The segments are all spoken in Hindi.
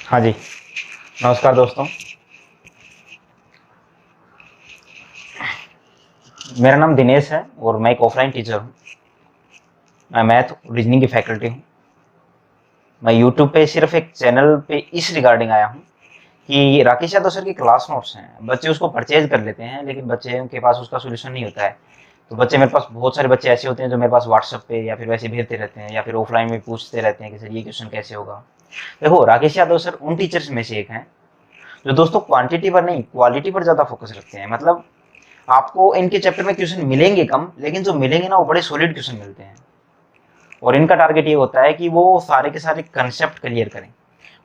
हाँ जी, नमस्कार दोस्तों। मेरा नाम दिनेश है और मैं एक ऑफलाइन टीचर हूँ। मैं मैथ रीजनिंग की फैकल्टी हूँ। मैं यूट्यूब पे सिर्फ एक चैनल पे इस रिगार्डिंग आया हूँ कि राकेश यादव सर की क्लास नोट्स हैं, बच्चे उसको परचेज कर लेते हैं लेकिन बच्चे के पास उसका सोल्यूशन नहीं होता है। तो बच्चे मेरे पास बहुत सारे बच्चे ऐसे होते हैं जो मेरे पास व्हाट्सएप पे या फिर वैसे भेजते रहते हैं या फिर ऑफलाइन में पूछते रहते हैं कि सर ये क्वेश्चन कैसे होगा। देखो, राकेश यादव सर उन टीचर्स में से एक हैं जो दोस्तों क्वांटिटी पर नहीं क्वालिटी पर ज्यादा फोकस रखते हैं। मतलब आपको इनके चैप्टर में क्वेश्चन मिलेंगे कम, लेकिन जो मिलेंगे ना वो बड़े सॉलिड क्वेश्चन मिलते हैं। और इनका टारगेट ये होता है कि वो सारे के सारे कंसेप्ट क्लियर करें।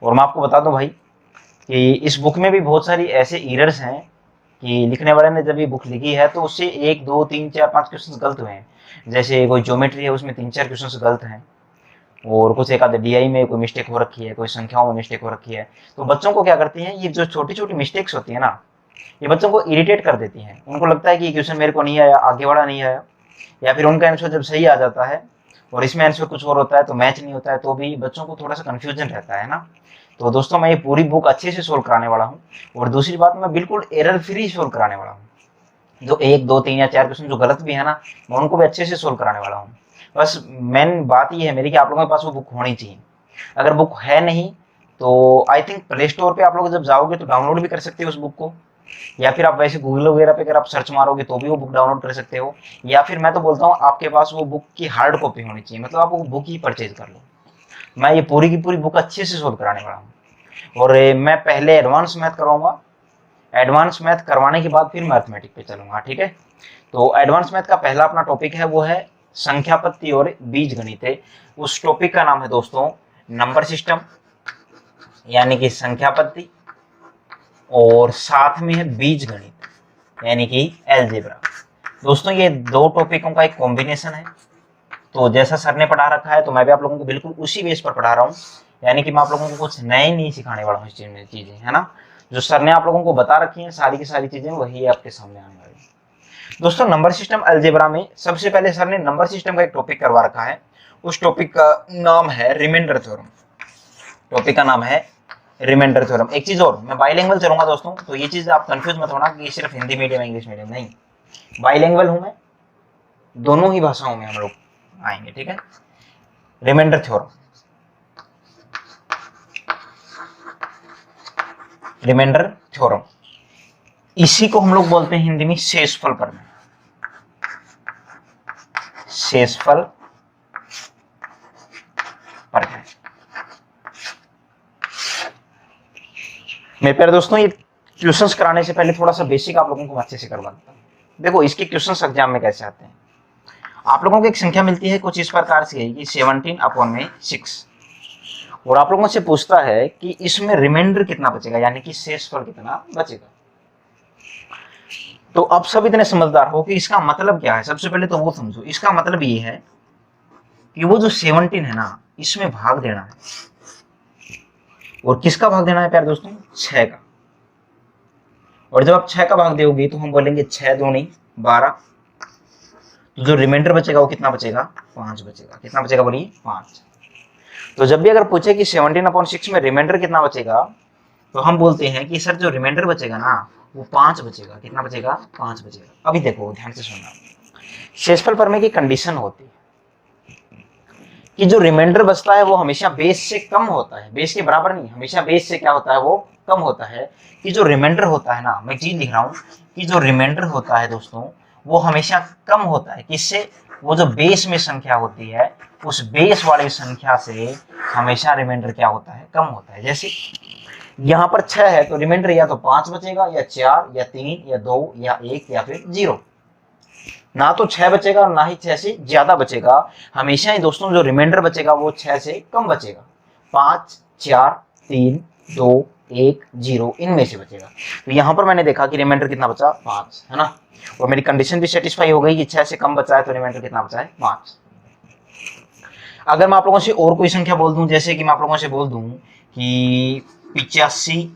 और मैं आपको बता दूं भाई कि इस बुक में भी बहुत सारी ऐसे एरर्स हैं कि लिखने वाले ने जब ये बुक लिखी है तो उससे 1 2 3 4 5 क्वेश्चन गलत हुए हैं। जैसे कोई ज्योमेट्री है उसमें 3 4 क्वेश्चन गलत हैं, और कुछ एक आधे डीआई में कोई मिस्टेक हो रखी है, कोई संख्याओं में मिस्टेक हो रखी है। तो बच्चों को क्या करती हैं, ये जो छोटी छोटी मिस्टेक्स होती है ना, ये बच्चों को इरिटेट कर देती हैं। उनको लगता है कि ये क्वेश्चन मेरे को नहीं आया, आगे वाला नहीं आया, या फिर उनका आंसर जब सही आ जाता है और इसमें आंसर कुछ और होता है तो मैच नहीं होता है, तो भी बच्चों को थोड़ा सा कंफ्यूजन रहता है ना। तो दोस्तों, मैं ये पूरी बुक अच्छे से सोल्व कराने वाला हूँ। और दूसरी बात, मैं बिल्कुल एरर फ्री सोल्व कराने वाला हूँ। जो 1 2 3 या 4 क्वेश्चन जो गलत भी है ना, मैं उनको भी अच्छे से सोल्व कराने वाला हूँ। बस मेन बात ये है मेरी कि आप लोगों के पास वो बुक होनी चाहिए। अगर बुक है नहीं तो आई थिंक प्ले स्टोर पे आप लोग जब जाओगे तो डाउनलोड भी कर सकते हो उस बुक को, या फिर आप वैसे गूगल वगैरह पे अगर आप सर्च मारोगे तो भी वो बुक डाउनलोड कर सकते हो। या फिर मैं तो बोलता हूँ आपके पास वो बुक की हार्ड कॉपी होनी चाहिए, मतलब आप वो बुक ही परचेज कर लो। मैं ये पूरी की पूरी बुक अच्छे से सोल्व कराने वाला हूँ। और मैं पहले एडवांस मैथ करवाऊंगा, एडवांस मैथ करवाने के बाद फिर मैथमेटिक पे चलूंगा, ठीक है। तो एडवांस मैथ का पहला अपना टॉपिक है वो है संख्यापत्ति और बीज गणित है। उस टॉपिक का नाम है दोस्तों नंबर सिस्टम, यानी कि संख्यापत्ति, और साथ में है बीज गणित यानी कि एलजेब्रा। दोस्तों, ये दो टॉपिकों का एक कॉम्बिनेशन है। तो जैसा सर ने पढ़ा रखा है तो मैं भी आप लोगों को बिल्कुल उसी बेस पर पढ़ा रहा हूँ। यानी कि मैं आप लोगों को कुछ नए नहीं सिखाने वाला हूँ इस चीज में, चीजें है ना। जो सर ने आप लोगों को बता रखी है सारी की सारी चीजें वही आपके सामने आने वाली है। दोस्तों, नंबर सिस्टम अलजेब्रा में सबसे पहले सर ने नंबर सिस्टम का एक टॉपिक करवा रखा है। उस टॉपिक का नाम है रिमाइंडर थ्योरम। टॉपिक का नाम है रिमाइंडर थ्योरम। एक चीज और, मैं बाइलिंगुअल चलूंगा दोस्तों, तो ये चीज आप कंफ्यूज मत होना कि सिर्फ हिंदी मीडियम इंग्लिश मीडियम, नहीं। बाइलिंगुअल हूं मैं, दोनों ही भाषाओं में हम लोग आएंगे, ठीक है। रिमाइंडर थ्योरम, रिमाइंडर थ्योरम, इसी को हम लोग बोलते हैं हिंदी में शेषफल प्रमेय। शेषफल प्रमेय। मेरे प्यारे दोस्तों, ये क्वेश्चंस कराने से पहले थोड़ा सा बेसिक आप लोगों को अच्छे से करवा देता हूं। देखो, इसके क्वेश्चंस एग्जाम में कैसे आते हैं। आप लोगों को एक संख्या मिलती है कुछ इस प्रकार से कि 17/6, और आप लोगों से पूछता है कि इसमें रिमाइंडर कितना बचेगा, यानी कि शेषफल कितना बचेगा। तो अब सब इतने समझदार हो कि इसका मतलब क्या है। सबसे पहले तो वो समझो, इसका मतलब ये है कि वो जो 17 है ना, इसमें भाग देना है। और किसका भाग देना है प्यारे दोस्तों? 6 का। और जब आप 6 का भाग दोगे तो हम बोलेंगे 6 दूनी 12। तो जो रिमाइंडर बचेगा वो कितना बचेगा? 5 बचेगा। कितना बचेगा बोलिए? 5। तो जब भी अगर पूछे कि 17/6 में रिमाइंडर कितना बचेगा, तो हम बोलते हैं कि सर जो रिमाइंडर बचेगा ना वो 5 बचेगा। कितना बचेगा? 5 बचेगा। अभी देखो, ध्यान से सुनना। शेषफल प्रमेय की कंडीशन होती है कि जो रिमाइंडर बचता है वो हमेशा बेस से कम होता है, बेस के बराबर नहीं, हमेशा बेस से क्या होता है? वो कम होता है। कि जो रिमाइंडर होता है ना, मैं चीज लिख रहा हूं कि जो रिमाइंडर होता है दोस्तों वो हमेशा कम होता है। किससे? वो जो बेस में संख्या होती है उस बेस वाली संख्या से हमेशा रिमाइंडर क्या होता है? कम होता है। जैसे यहाँ पर 6 है तो रिमाइंडर या तो 5 बचेगा, या 4, या 3, या 2, या 1, या फिर 0। ना तो 6 बचेगा और ना ही 6 से ज्यादा बचेगा। हमेशा ही दोस्तों जो रिमाइंडर बचेगा वो 6 से कम बचेगा। 5, 4, 3, 2, 1, 0 इनमें से बचेगा। तो यहां पर मैंने देखा कि रिमाइंडर कितना बचा? 5, है ना। और मेरी कंडीशन भी सेटिस्फाई हो गई कि 6 से कम बचा है तो रिमाइंडर कितना बचा है? 5। अगर मैं आप लोगों से और कोई संख्या बोल दूं, जैसे कि मैं आप लोगों से बोल दूं कि 85,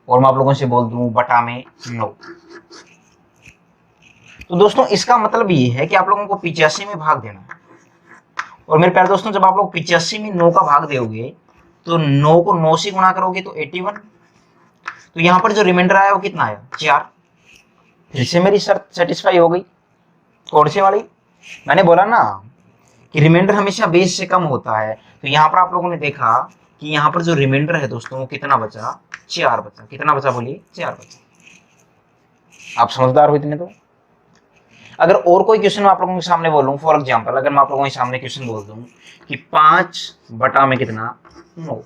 और मैं आप लोगों से बोल दूं बटा में 9, तो दोस्तों इसका मतलब ये है कि आप लोगों को 85 में भाग देना है। और मेरे प्यारे दोस्तों, जब आप लोग 85 में 9 का भाग दोगे तो 9 को 9 से गुणा करोगे तो 81। तो यहाँ पर जो रिमाइंडर आया वो कितना आया, 4। फिर से मेरी शर्त सेटिस्फाई हो गई। कौन सी वाली, मैंने बोला ना कि रिमाइंडर हमेशा बेस से कम होता है। तो यहाँ पर आप लोगों ने देखा कि यहाँ पर जो रिमाइंडर है दोस्तों वो कितना बचा, 4 बचा। कितना बचा बोलिए, 4 बचा। आप समझदार हो इतने तो। अगर और कोई क्वेश्चन आप लोगों के सामने बोलूं, फॉर एग्जांपल अगर मैं आप लोगों के सामने क्वेश्चन बोल दूं कि 5 बटा में कितना, 9,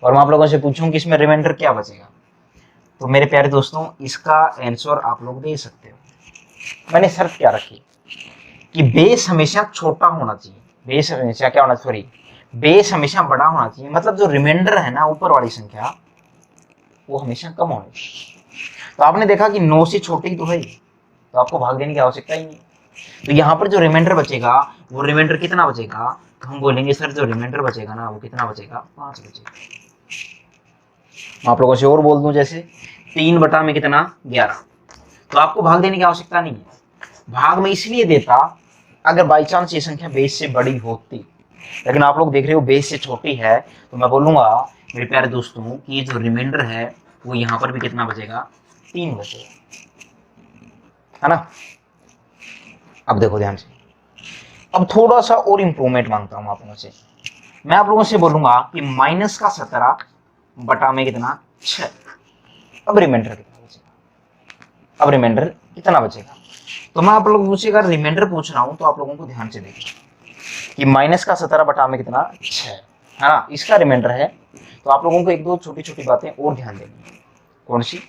और मैं आप लोगों से पूछूं कि इसमें रिमाइंडर क्या बचेगा, तो मेरे प्यारे दोस्तों इसका आंसर आप लोग दे सकते हो। मैंने शर्त क्या रखी कि बेस हमेशा छोटा होना चाहिए, बेस हमेशा क्या होना, सॉरी बेस हमेशा बड़ा होना चाहिए, मतलब जो रिमाइंडर है ना ऊपर वाली संख्या वो हमेशा कम होनी चाहिए। तो आपने देखा कि 9 से छोटी तो है, तो आपको भाग देने की आवश्यकता ही नहीं। तो यहाँ पर जो रिमाइंडर बचेगा वो रिमाइंडर कितना बचेगा, तो हम बोलेंगे सर जो रिमाइंडर बचेगा ना वो कितना बचेगा, 5 बचेगा। मैं आप लोगों से और बोल दूं, जैसे 3 बटा में कितना, 11। तो आपको भाग देने की आवश्यकता नहीं है। भाग में इसलिए देता अगर बाई चांस ये संख्या बेस से बड़ी होती, लेकिन आप लोग देख रहे हो बेस से छोटी है, तो मैं बोलूंगा मेरे प्यारे दोस्तों कि ये जो रिमाइंडर है वो यहाँ पर भी कितना बचेगा, 3 बचेगा, है ना। अब देखो ध्यान से, अब थोड़ा सा और इंप्रूवमेंट मांगता हूं आप लोगों से। मैं आप लोगों से बोलूंगा कि माइनस का 17 बटा में कितना, 6। अब रिमाइंडर कितना बचेगा, अब रिमाइंडर कितना बचेगा। तो मैं आप लोगों से अगर रिमाइंडर पूछ रहा हूं तो आप लोगों को ध्यान से देखिए कि माइनस का 17 बटा में कितना, 6, है ना, इसका रिमाइंडर है। तो आप लोगों को एक दो छोटी छोटी बातें और ध्यान देनी है। कौन सी,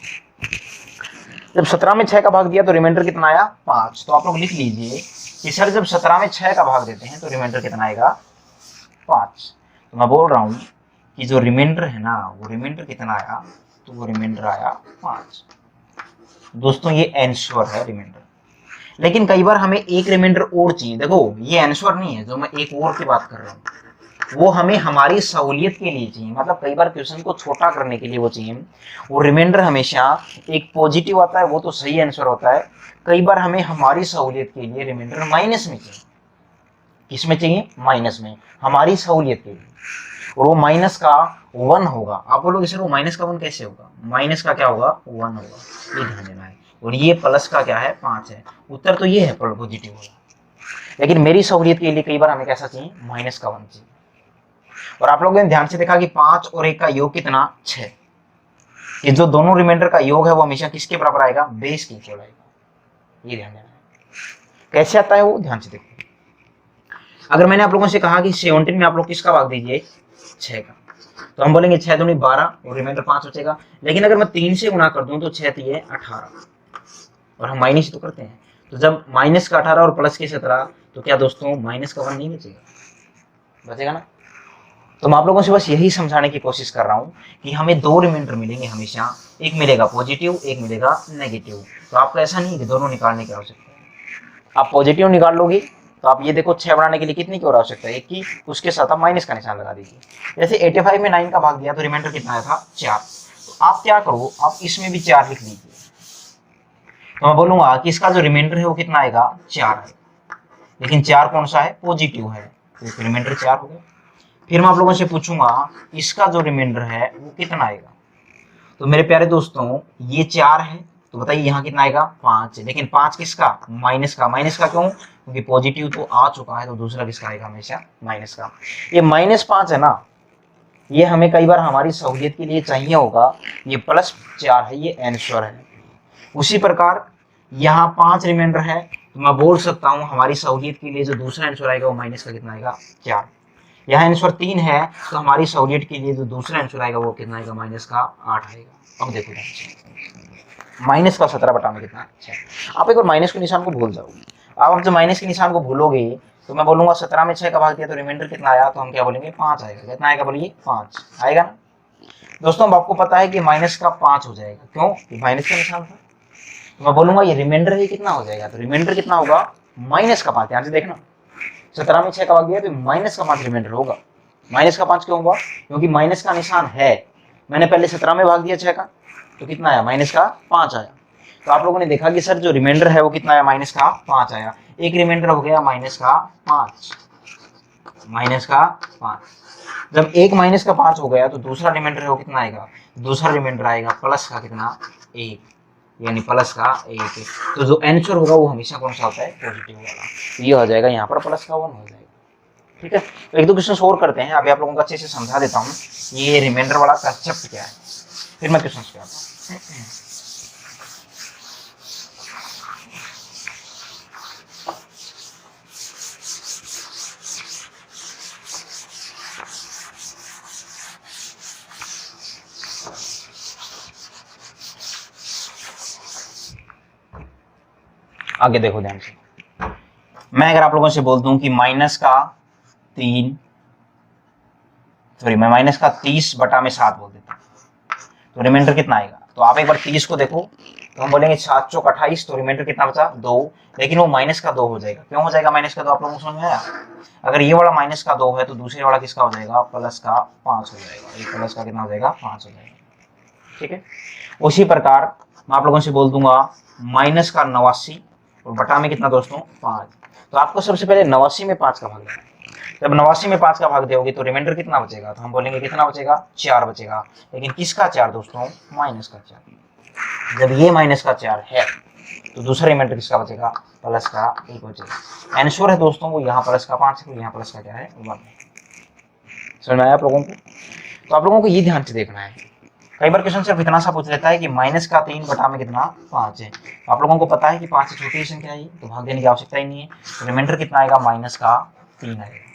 जब 17 में 6 का भाग दिया तो रिमाइंडर कितना आया, 5। तो आप लोग लिख लीजिए कि सर जब 17 में 6 का भाग देते हैं तो रिमाइंडर कितना आएगा, 5। तो मैं बोल रहा हूं कि जो रिमाइंडर है ना वो रिमाइंडर कितना आया, तो वो रिमाइंडर आया 5। दोस्तों ये आंसर है रिमाइंडर। लेकिन कई बार हमें एक रिमाइंडर और चाहिए। देखो ये आंसर नहीं है, जो मैं एक और की बात कर रहा हूँ वो हमें हमारी सहूलियत के लिए चाहिए। मतलब कई बार क्वेश्चन को छोटा करने के लिए वो चाहिए। वो रिमाइंडर हमेशा एक पॉजिटिव आता है, वो तो सही आंसर होता है। कई बार हमें हमारी सहूलियत के लिए रिमाइंडर माइनस में चाहिए। किसमें चाहिए, माइनस में, हमारी सहूलियत के लिए। और वो माइनस का 1 होगा। आप बोलोगे सर वो माइनस का 1 कैसे होगा, माइनस का क्या होगा, 1 होगा, ये ध्यान देना है। और ये प्लस का क्या है, 5 है। उत्तर तो ये है पॉजिटिव होगा, लेकिन मेरी सहूलियत के लिए कई बार हमें कैसा चाहिए, माइनस का 1 चाहिए। और आप लोगों ने ध्यान से देखा कि 5 और 1 का योग कितना, 6। ये जो दोनों रिमाइंडर का योग है वो हमेशा किसके बराबर आएगा, बेस के इक्वल आएगा। ये ध्यान देना है। कैसे आता है वो, ध्यान से देखो। अगर मैंने आप लोगों से कहा कि 17 में आप लोग किसका भाग दीजिए, 6 का, तो हम बोलेंगे 6 दूनी 12 और रिमाइंडर 5 बचेगा। लेकिन अगर मैं 3 से गुणा कर दूं तो 6 3 18, और हम माइनस तो करते हैं। तो जब माइनस का 18 और प्लस के 17, तो क्या दोस्तों माइनस का 1 नहीं बचेगा, बचेगा ना। तो मैं आप लोगों से बस यही समझाने की कोशिश कर रहा हूं कि हमें 2 रिमाइंडर मिलेंगे हमेशा, एक मिलेगा पॉजिटिव, एक मिलेगा नेगेटिव। तो आपको ऐसा नहीं कि दोनों निकालने की आवश्यकता है। आप पॉजिटिव निकाल लोगे तो आप ये देखो 6 बनाने के लिए कितनी की और आवश्यकता है, 1 की, उसके साथ आप माइनस का निशान लगा दीजिए। जैसे 85 में 9 का भाग दिया तो रिमाइंडर कितना आया था, 4। तो आप क्या करो, आप इसमें भी 4 लिख लीजिए। तो मैं बोलूंगा कि इसका जो रिमाइंडर है वो कितना आएगा, 4 आएगा। लेकिन 4 कौन सा है, पॉजिटिव है, तो रिमाइंडर 4 हो गया। फिर मैं आप लोगों से पूछूंगा इसका जो रिमाइंडर है वो कितना आएगा। तो मेरे प्यारे दोस्तों ये 4 है, तो बताइए यहाँ कितना आएगा, 5 है। लेकिन 5 किसका, माइनस का। माइनस का क्यों, क्योंकि पॉजिटिव तो आ चुका है, तो दूसरा किसका आएगा, हमेशा माइनस का। ये -5 है ना, ये हमें कई बार हमारी सहूलियत के लिए चाहिए होगा। ये +4 है, ये आंसर है। उसी प्रकार यहाँ 5 रिमाइंडर है, तो मैं बोल सकता हूँ हमारी सहूलियत के लिए जो दूसरा आंसर आएगा वो माइनस का कितना आएगा, 4। यहाँ आंसर 3 है, तो हमारी सहूलियत के लिए जो दूसरा आंसर आएगा वो कितना आएगा, माइनस का 8 आएगा। अब देखो माइनस का 17 बटा में कितना, 6। आप एक बार माइनस के निशान को भूल जाओगे। आप जब माइनस के निशान को भूलोगे तो मैं बोलूंगा 17 में 6 का भाग दिया तो रिमाइंडर कितना आया, तो हम क्या बोलेंगे, 5 आएगा। कितना आएगा बोलिए, 5 आएगा ना। दोस्तों अब आपको पता है कि माइनस का 5 हो जाएगा, क्यों, माइनस का निशान था। तो मैं बोलूंगा ये रिमाइंडर ही कितना हो जाएगा, तो रिमाइंडर कितना होगा, माइनस का 5। ध्यान से देखना, 17 में 6 का भाग दिया तो माइनस का 5 रिमाइंडर होगा। माइनस का 5 क्यों होगा, क्योंकि माइनस का निशान है। मैंने पहले 17 में भाग दिया 6 का, तो कितना आया, माइनस का 5 आया। तो आप लोगों ने देखा कि सर जो रिमाइंडर है वो कितना आया, माइनस का 5 आया। एक रिमाइंडर हो गया माइनस का 5। माइनस का 5। जब एक माइनस का 5 हो गया तो दूसरा रिमाइंडर है वो कितना आएगा, दूसरा रिमाइंडर आएगा प्लस का कितना 1, यानी प्लस का 1। तो जो आंसर होगा वो हमेशा कौन सा होता है, पॉजिटिव वाला। तो ये हो जाएगा यहाँ पर प्लस का 1 हो जाएगा। ठीक है, तो एक दो क्वेश्चन और करते हैं, अभी आप लोगों को अच्छे से समझा देता हूँ ये रिमाइंडर वाला कंसेप्ट क्या है, फिर मैं क्वेश्चन पे आता हूँ। आगे देखो ध्यान से, मैं अगर आप लोगों से बोल दूं कि माइनस का 3, सॉरी मैं माइनस का 30 बटा में 7 बोल देता हूँ, तो रिमाइंडर कितना आएगा। तो आप एक बार 30 को देखो, तो हम बोलेंगे 7 चौक 28, तो रिमाइंडर कितना बचा 2, लेकिन वो माइनस का 2 हो जाएगा। क्यों हो जाएगा माइनस का 2, आप लोगों को समझ में आया। अगर ये वाला माइनस का 2 है तो दूसरे वाला किसका हो जाएगा, प्लस का 5 हो जाएगा। ये प्लस का कितना हो जाएगा, 5 हो जाएगा। ठीक है, उसी प्रकार मैं आप लोगों से बोल दूंगा माइनस का 89 और बटा में कितना दोस्तों 5। तो आपको सबसे पहले 89 में 5 का भाग देना है। जब 89 में 5 का भाग दोगे तो रिमाइंडर कितना बचेगा, तो हम बोलेंगे कितना बचेगा, 4 बचेगा। लेकिन किसका 4 दोस्तों, माइनस का 4। जब ये माइनस का 4 है तो दूसरा रिमाइंडर किसका बचेगा, प्लस का 1 बचेगा। आंसर है दोस्तों वो यहाँ प्लस का 5 है, यहाँ प्लस का क्या है 1। समझ में आया आप लोगों को। तो आप लोगों को ये ध्यान से देखना है, कई बार क्वेश्चन सिर्फ इतना सा पूछ लेता है कि माइनस का 3 बटा में कितना 5 है। आप लोगों को पता है कि 5 से छोटी संख्या है, तो भाग देने की आवश्यकता ही नहीं है। रिमाइंडर कितना आएगा, माइनस का 3 आएगा।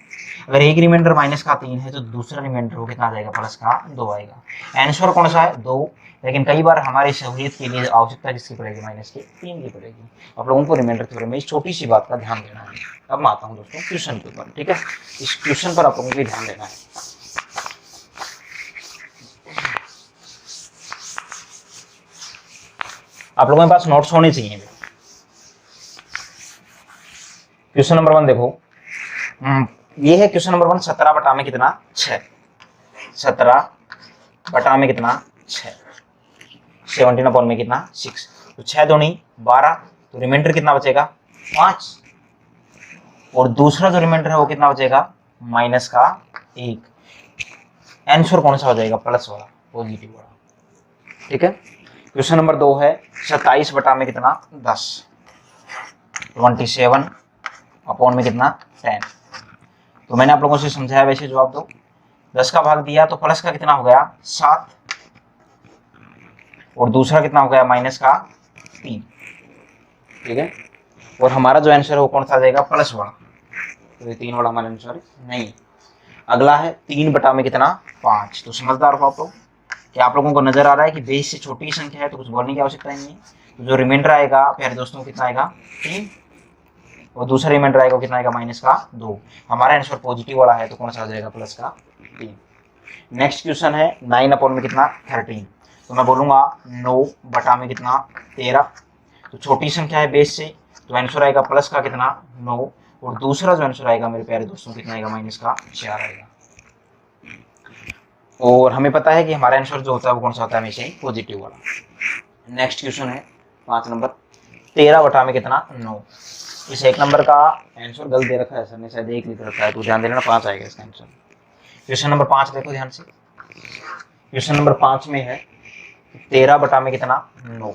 अगर एक रिमाइंडर माइनस का 3 है तो दूसरा रिमाइंडर वो कितना आ जाएगा, प्लस का 2 आएगा। आंसर कौन सा है 2, लेकिन कई बार हमारी सहूलियत के लिए आवश्यकता किसकी पड़ेगी, माइनस की 3 की पड़ेगी। आप लोगों को रिमाइंडर थ्योरम में इस छोटी सी बात का ध्यान देना है। अब मैं आता हूँ दोस्तों क्वेश्चन के ऊपर। ठीक है, इस क्वेश्चन पर आप लोगों को ध्यान देना है। आप लोगों के पास नोट्स होने चाहिए। क्वेश्चन नंबर 1 देखो, ये है क्वेश्चन नंबर 1, 17 बटा में कितना 6, 17 बटा में कितना 6, 17 अपॉन में कितना 6। तो 6 दूनी 12, तो रिमाइंडर कितना बचेगा 5, और दूसरा जो रिमाइंडर है वो कितना बचेगा, माइनस का 1। आंसर कौन सा हो जाएगा, प्लस वाला, पॉजिटिव वाला। ठीक है, क्वेश्चन नंबर 2 है 27 बटा में कितना 10, 27 अपॉन में कितना 10। तो मैंने आप लोगों से समझाया वैसे जवाब दो। 10 का भाग दिया तो प्लस का कितना हो गया 7, और दूसरा कितना हो गया माइनस का 3। ठीक है, और हमारा जो आंसर है वो कौन सा देगा, प्लस वाला। तो ये 3 वाला हमारा आंसर नहीं। अगला है 3 बटा में कितना 5। तो समझदार हो आप लोग, क्या आप लोगों को नजर आ रहा है कि बेस से छोटी संख्या है तो कुछ बोलने की आवश्यकता नहीं है। तो जो रिमाइंडर आएगा प्यारे दोस्तों कितना आएगा 3, और दूसरा रिमाइंडर आएगा कितना आएगा, माइनस का 2। हमारा आंसर पॉजिटिव वाला है तो कौन सा आ जाएगा, प्लस का 3। नेक्स्ट क्वेश्चन है 9 अपॉन में कितना 13। तो मैं बोलूंगा 9 बटा में कितना 13। तो छोटी संख्या है बेस से, तो आंसर आएगा प्लस का कितना 9, और दूसरा जो आंसर आएगा मेरे प्यारे दोस्तों कितना आएगा, माइनस का 4 आएगा। और हमें पता है कि हमारा आंसर जो होता है वो कौन सा होता है, हमेशा ही पॉजिटिव वाला। नेक्स्ट क्वेश्चन है 5 नंबर, 13 बटा में कितना 9। इस 1 नंबर का आंसर गलत दे रखा है सर ने, शायद 1 लिख रखा है, तो ध्यान देना 5 आएगा इसका आंसर। क्वेश्चन नंबर 5 देखो ध्यान से, क्वेश्चन नंबर 5 में है 13 बटा में कितना 9।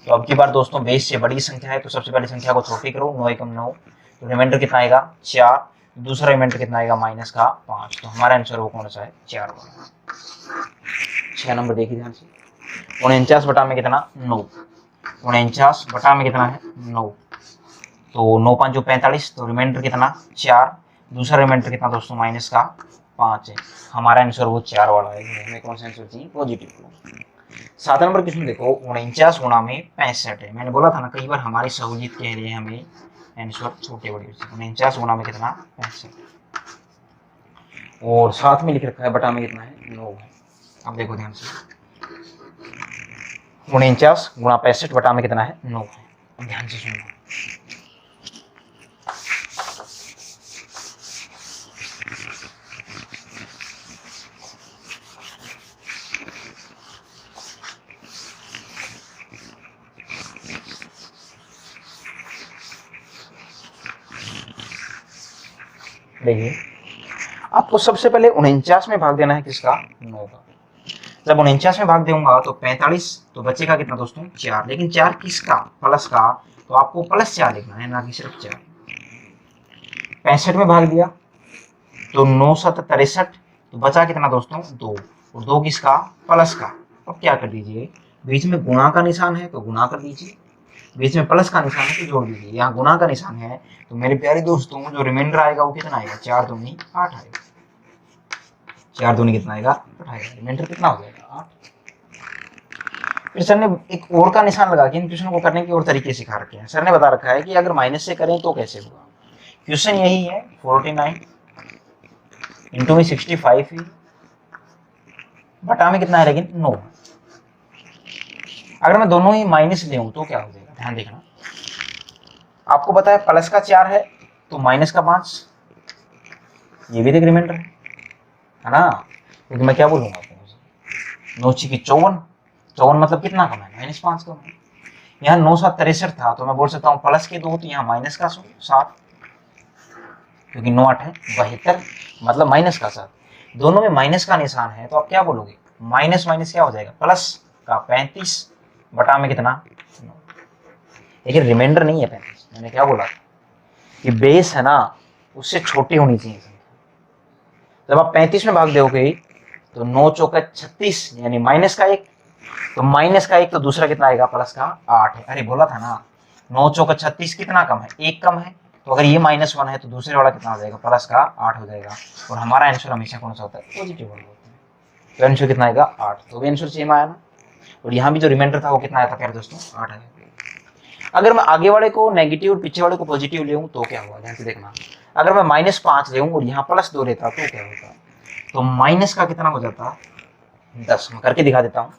तो अब की बार दोस्तों बेस से बड़ी संख्या है तो सबसे पहली संख्या को छोटी करो, 9 एकम 9, तो रिमाइंडर कितना आएगा 4, दूसरा रिमाइंडर कितना आएगा माइनस का 5। तो हमारा आंसर वो कौन सा है 4 वाला। 6 नंबर देखिए ध्यान से, 49 बटा में कितना 9, 49 बटा में कितना है 9। तो 9 5 जो 45, तो रिमाइंडर कितना 4, दूसरा रिमाइंडर कितना दोस्तों माइनस का 5 है। हमारा आंसर वो 4 वाला है। हमें कौन सा आंसर चाहिए, पॉजिटिव। 7 नंबर क्वेश्चन देखो, 49 गुणा में 65 है। मैंने बोला था ना कई बार हमारी सहूलियत के लिए हमें आंसर छोटे बड़े। 49 गुणा में कितना 65, और साथ में लिख रखा है बटा में कितना है 9 है। अब देखो ध्यान से, 49 गुणा 65 बटा में कितना है 9 है। अब ध्यान से सुनना, देखिए आपको सबसे पहले 49 में भाग देना है किसका, 9 का। जब 49 में भाग दूंगा तो 45, तो बचेगा कितना दोस्तों 4, लेकिन 4 किसका, प्लस का, तो आपको प्लस 4 लिखना है ना कि सिर्फ 4। 65 में भाग दिया तो 9 7 63, तो बचा कितना दोस्तों 2, और 2 किसका, प्लस का। अब क्या कर दीजिए, बीच में गुणा का निशान है तो गुणा कर दीजिए, बीच में प्लस का निशान है तो जोड़ दीजिए। यहाँ गुणा का निशान है तो मेरे प्यारे दोस्तों जो रिमाइंडर आएगा वो कितना आएगा, 4 दूनी 8 आएगा। 4 दूनी कितना आएगा, 8 आएगा। रिमाइंडर कितना हो जाएगा, 8। फिर सर ने एक और का निशान लगा के इन क्वेश्चन को करने के और तरीके सिखा रखे हैं। सर ने बता रखा है कि अगर माइनस से करें तो कैसे होगा। क्वेश्चन यही है, 49 इंटू में 65 ही, बटा में कितना है लेकिन 9। अगर मैं दोनों ही माइनस ले तो क्या हो जाएगा, ध्यान देखना। आपको पता है प्लस का 4 है तो माइनस का 5, ये भी एक रिमाइंडर है ना, क्योंकि मैं क्या बोलूंगा आपको, 9 की 54, 54 मतलब कितना कम है, -5 कम है। यहाँ 9 7 63 था तो मैं बोल सकता हूँ प्लस के 2, तो यहाँ माइनस का 7, क्योंकि 9 8 है 72, मतलब माइनस का 7। दोनों में माइनस का निशान है तो आप क्या बोलोगे, माइनस माइनस क्या हो जाएगा, प्लस का 35, बटा में कितना 9। लेकिन रिमाइंडर नहीं है 35, मैंने क्या बोला कि बेस है ना उससे छोटी होनी चाहिए। जब आप 35 में भाग दोगे तो 9 चौका 36, यानी माइनस का 1, तो माइनस का 1 तो दूसरा कितना आएगा, प्लस का 8 है। अरे बोला था ना 9 चौका 36 कितना कम है, 1 कम है, तो अगर ये -1 है तो दूसरे वाला कितना हो जाएगा, प्लस का 8 हो जाएगा। और हमारा आंसर हमेशा कौन सा होता है, पॉजिटिव वाला होता है। तो आंसर कितना आएगा, 8। तो भी आंसर सेम आया ना। और यहाँ भी जो रिमाइंडर था वो कितना आया था प्यारे दोस्तों, 8 आया। अगर मैं आगे वाले को नेगेटिव और पीछे वाले को पॉजिटिव ले तो क्या हुआ, ध्यान से देखना। अगर मैं -5 ले और यहाँ +2 लेता तो क्या होता, तो माइनस का कितना हो जाता, 10। मैं करके दिखा देता हूँ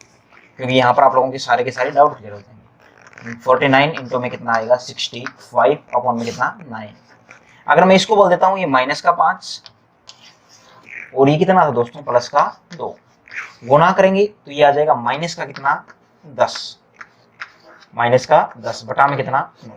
क्योंकि यहाँ पर आप लोगों के सारे डाउट क्लियर होते हैं। 49 इंटू में कितना आएगा, 65 अपॉन में कितना 9। अगर मैं इसको बोल देता हूँ ये माइनस का 5 और ये कितना था दोस्तों, प्लस का 2, गुणा करेंगे तो ये आ जाएगा माइनस का कितना 10, माइनस का 10 बटा में कितना 9।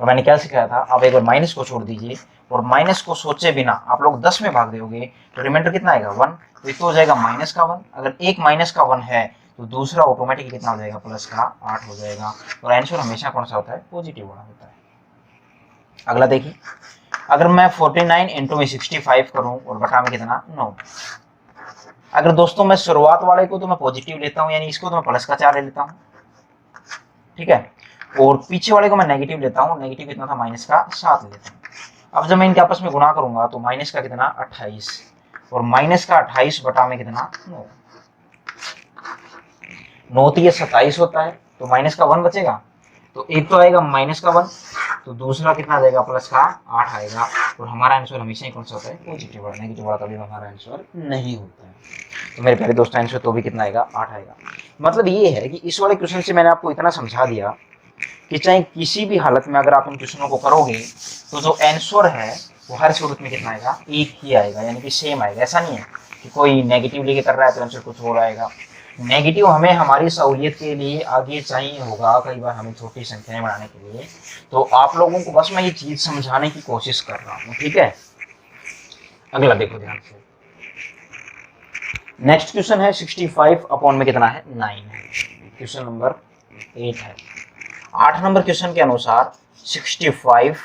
और मैंने क्या सिखाया था, आप एक बार माइनस को छोड़ दीजिए और माइनस को सोचे बिना आप लोग 10 में भाग दोगे तो रिमाइंडर कितना आएगा 1, तो एक तो हो जाएगा माइनस का 1। अगर एक माइनस का 1 है तो दूसरा ऑटोमेटिक कितना हो जाएगा, प्लस का 8 हो जाएगा। और आंसर हमेशा कौन सा होता है, पॉजिटिव वाला होता है। अगला देखिए, अगर मैं 49 इंटू में 65 करूं और बटा में कितना 9। अगर दोस्तों मैं शुरुआत वाले को तो मैं पॉजिटिव लेता हूं, यानी इसको तो मैं प्लस का 4 ले लेता हूं, ठीक है, और पीछे वाले को मैं नेगेटिव लेता हूं, नेगेटिव कितना था, माइनस का 7 लेता हूं। अब जब मैं इनके आपस में गुणा करूंगा तो माइनस का कितना 28 और माइनस का 28 बटा में कितना 9। 9 तो ये 27 होता है, तो माइनस का 1 बचेगा, तो एक तो आएगा माइनस का 1, तो दूसरा कितना आ जाएगा, प्लस का 8 आएगा। और हमारा आंसर हमेशा ही कौन सा होता है, पॉजिटिव वाला। नेगेटिव वाला कभी हमारा आंसर नहीं होता है। तो मेरे प्यारे दोस्तों आंसर तो भी कितना आएगा, 8 आएगा। मतलब ये है कि इस वाले क्वेश्चन से मैंने आपको इतना समझा दिया कि चाहे किसी भी हालत में अगर आप इन क्वेश्चनों को करोगे तो जो आंसर है वो हर सूरत में कितना आएगा, एक ही आएगा, यानी कि सेम आएगा। ऐसा नहीं है कि कोई नेगेटिव लेके कर रहा है तो आंसर कुछ और आएगा। नेगेटिव हमें हमारी सहूलियत के लिए आगे चाहिए होगा, कई बार हमें छोटी संख्याएं बढ़ाने के लिए। तो आप लोगों को बस मैं ये चीज समझाने की कोशिश कर रहा हूँ, ठीक है। अगला देखो ध्यान से, नेक्स्ट क्वेश्चन है 65 अपॉन में कितना है, 9 है। क्वेश्चन नंबर 8 है। 8 नंबर क्वेश्चन के अनुसार 65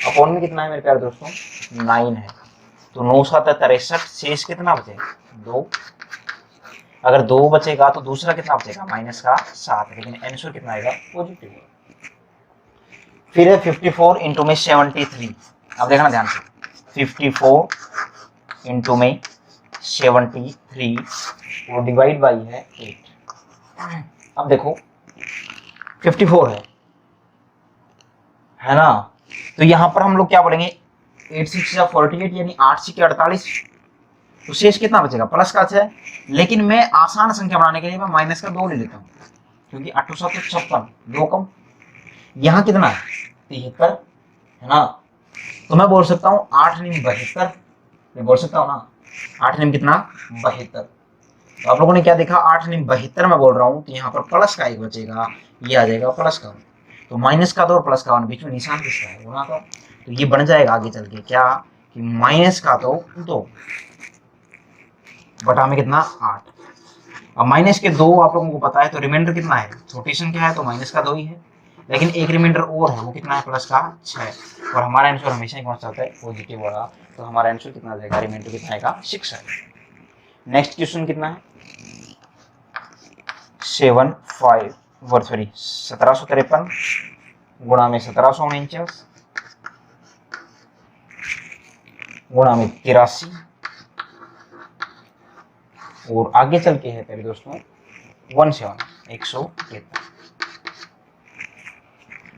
अपॉन में कितना है मेरे प्यारे दोस्तों, 9 है। तो 9 7 63, शेष कितना बचेगा 2। अगर 2 बचेगा तो दूसरा कितना बचेगा, माइनस का 7, लेकिन आंसर कितना आएगा, पॉजिटिव। फिर है 54 इंटू में 73। अब देखना ध्यान से, 54 इंटू में 73 और डिवाइड बाई है 8। अब देखो 54 है ना, तो यहां पर हम लोग क्या बोलेंगे, 8 6 48, यानी 8 6 48। तो शेष कितना बचेगा, प्लस का 6। लेकिन मैं आसान संख्या बनाने के लिए मैं माइनस का 2 ले लेता हूँ, क्योंकि 8 7 56, 2 कम। यहाँ कितना है 73 है ना, तो मैं बोल सकता हूँ 8 9 72। मैं बोल सकता हूँ ना 8 9 कितना 72। तो आप लोगों ने क्या देखा, 8 9 72 में बोल रहा हूँ, तो यहाँ पर प्लस का 1 बचेगा, ये आ जाएगा प्लस का 1। तो माइनस का 2 और प्लस का 1, बीच में निशान किसका है, गुणा का। तो ये बन जाएगा आगे चल के क्या, कि माइनस का तो 2 बटा में कितना 8। अब माइनस के 2 आप लोगों को पता है, तो रिमाइंडर कितना है, छोटी संख्या है तो माइनस का 2 ही है, लेकिन एक रिमाइंडर और है, वो कितना है, प्लस का 6। और हमारा आंसर हमेशा ही कौन सा होता है, पॉजिटिव वाला, तो हमारा आंसर कितना आ जाएगा, रिमाइंडर कितना आएगा, 6 है। नेक्स्ट क्वेश्चन कितना है, 1753 गुणा में 1749 गुणा में 83 और आगे चल के है प्यारे दोस्तों 173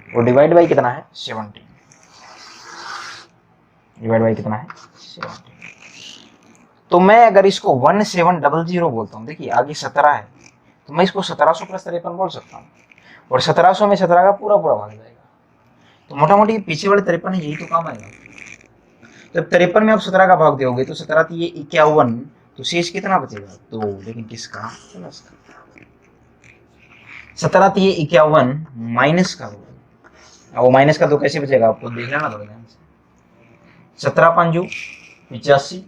और डिवाइड बाई कितना है, 70। डिवाइड बाई कितना है, 70। तो मैं अगर इसको 1700 बोलता हूँ, देखिए आगे 17 है, तो मैं इसको 1700 प्लस 53 बोल सकता हूँ, और 1700 में 17 का पूरा पूरा भाग जाएगा, तो मोटा मोटी पीछे वाले 53 है, यही तो काम आएगा। तो 53 में आप 17 का भाग दोगे तो 17 थी ये 51, तो शेष कितना बचेगा, 2, लेकिन किसका, प्लस का। 17 थी ये 51 माइनस का 2, अब वो माइनस का 2 कैसे बचेगा, आपको देख लेना थोड़ा ध्यान से। 17 5 85,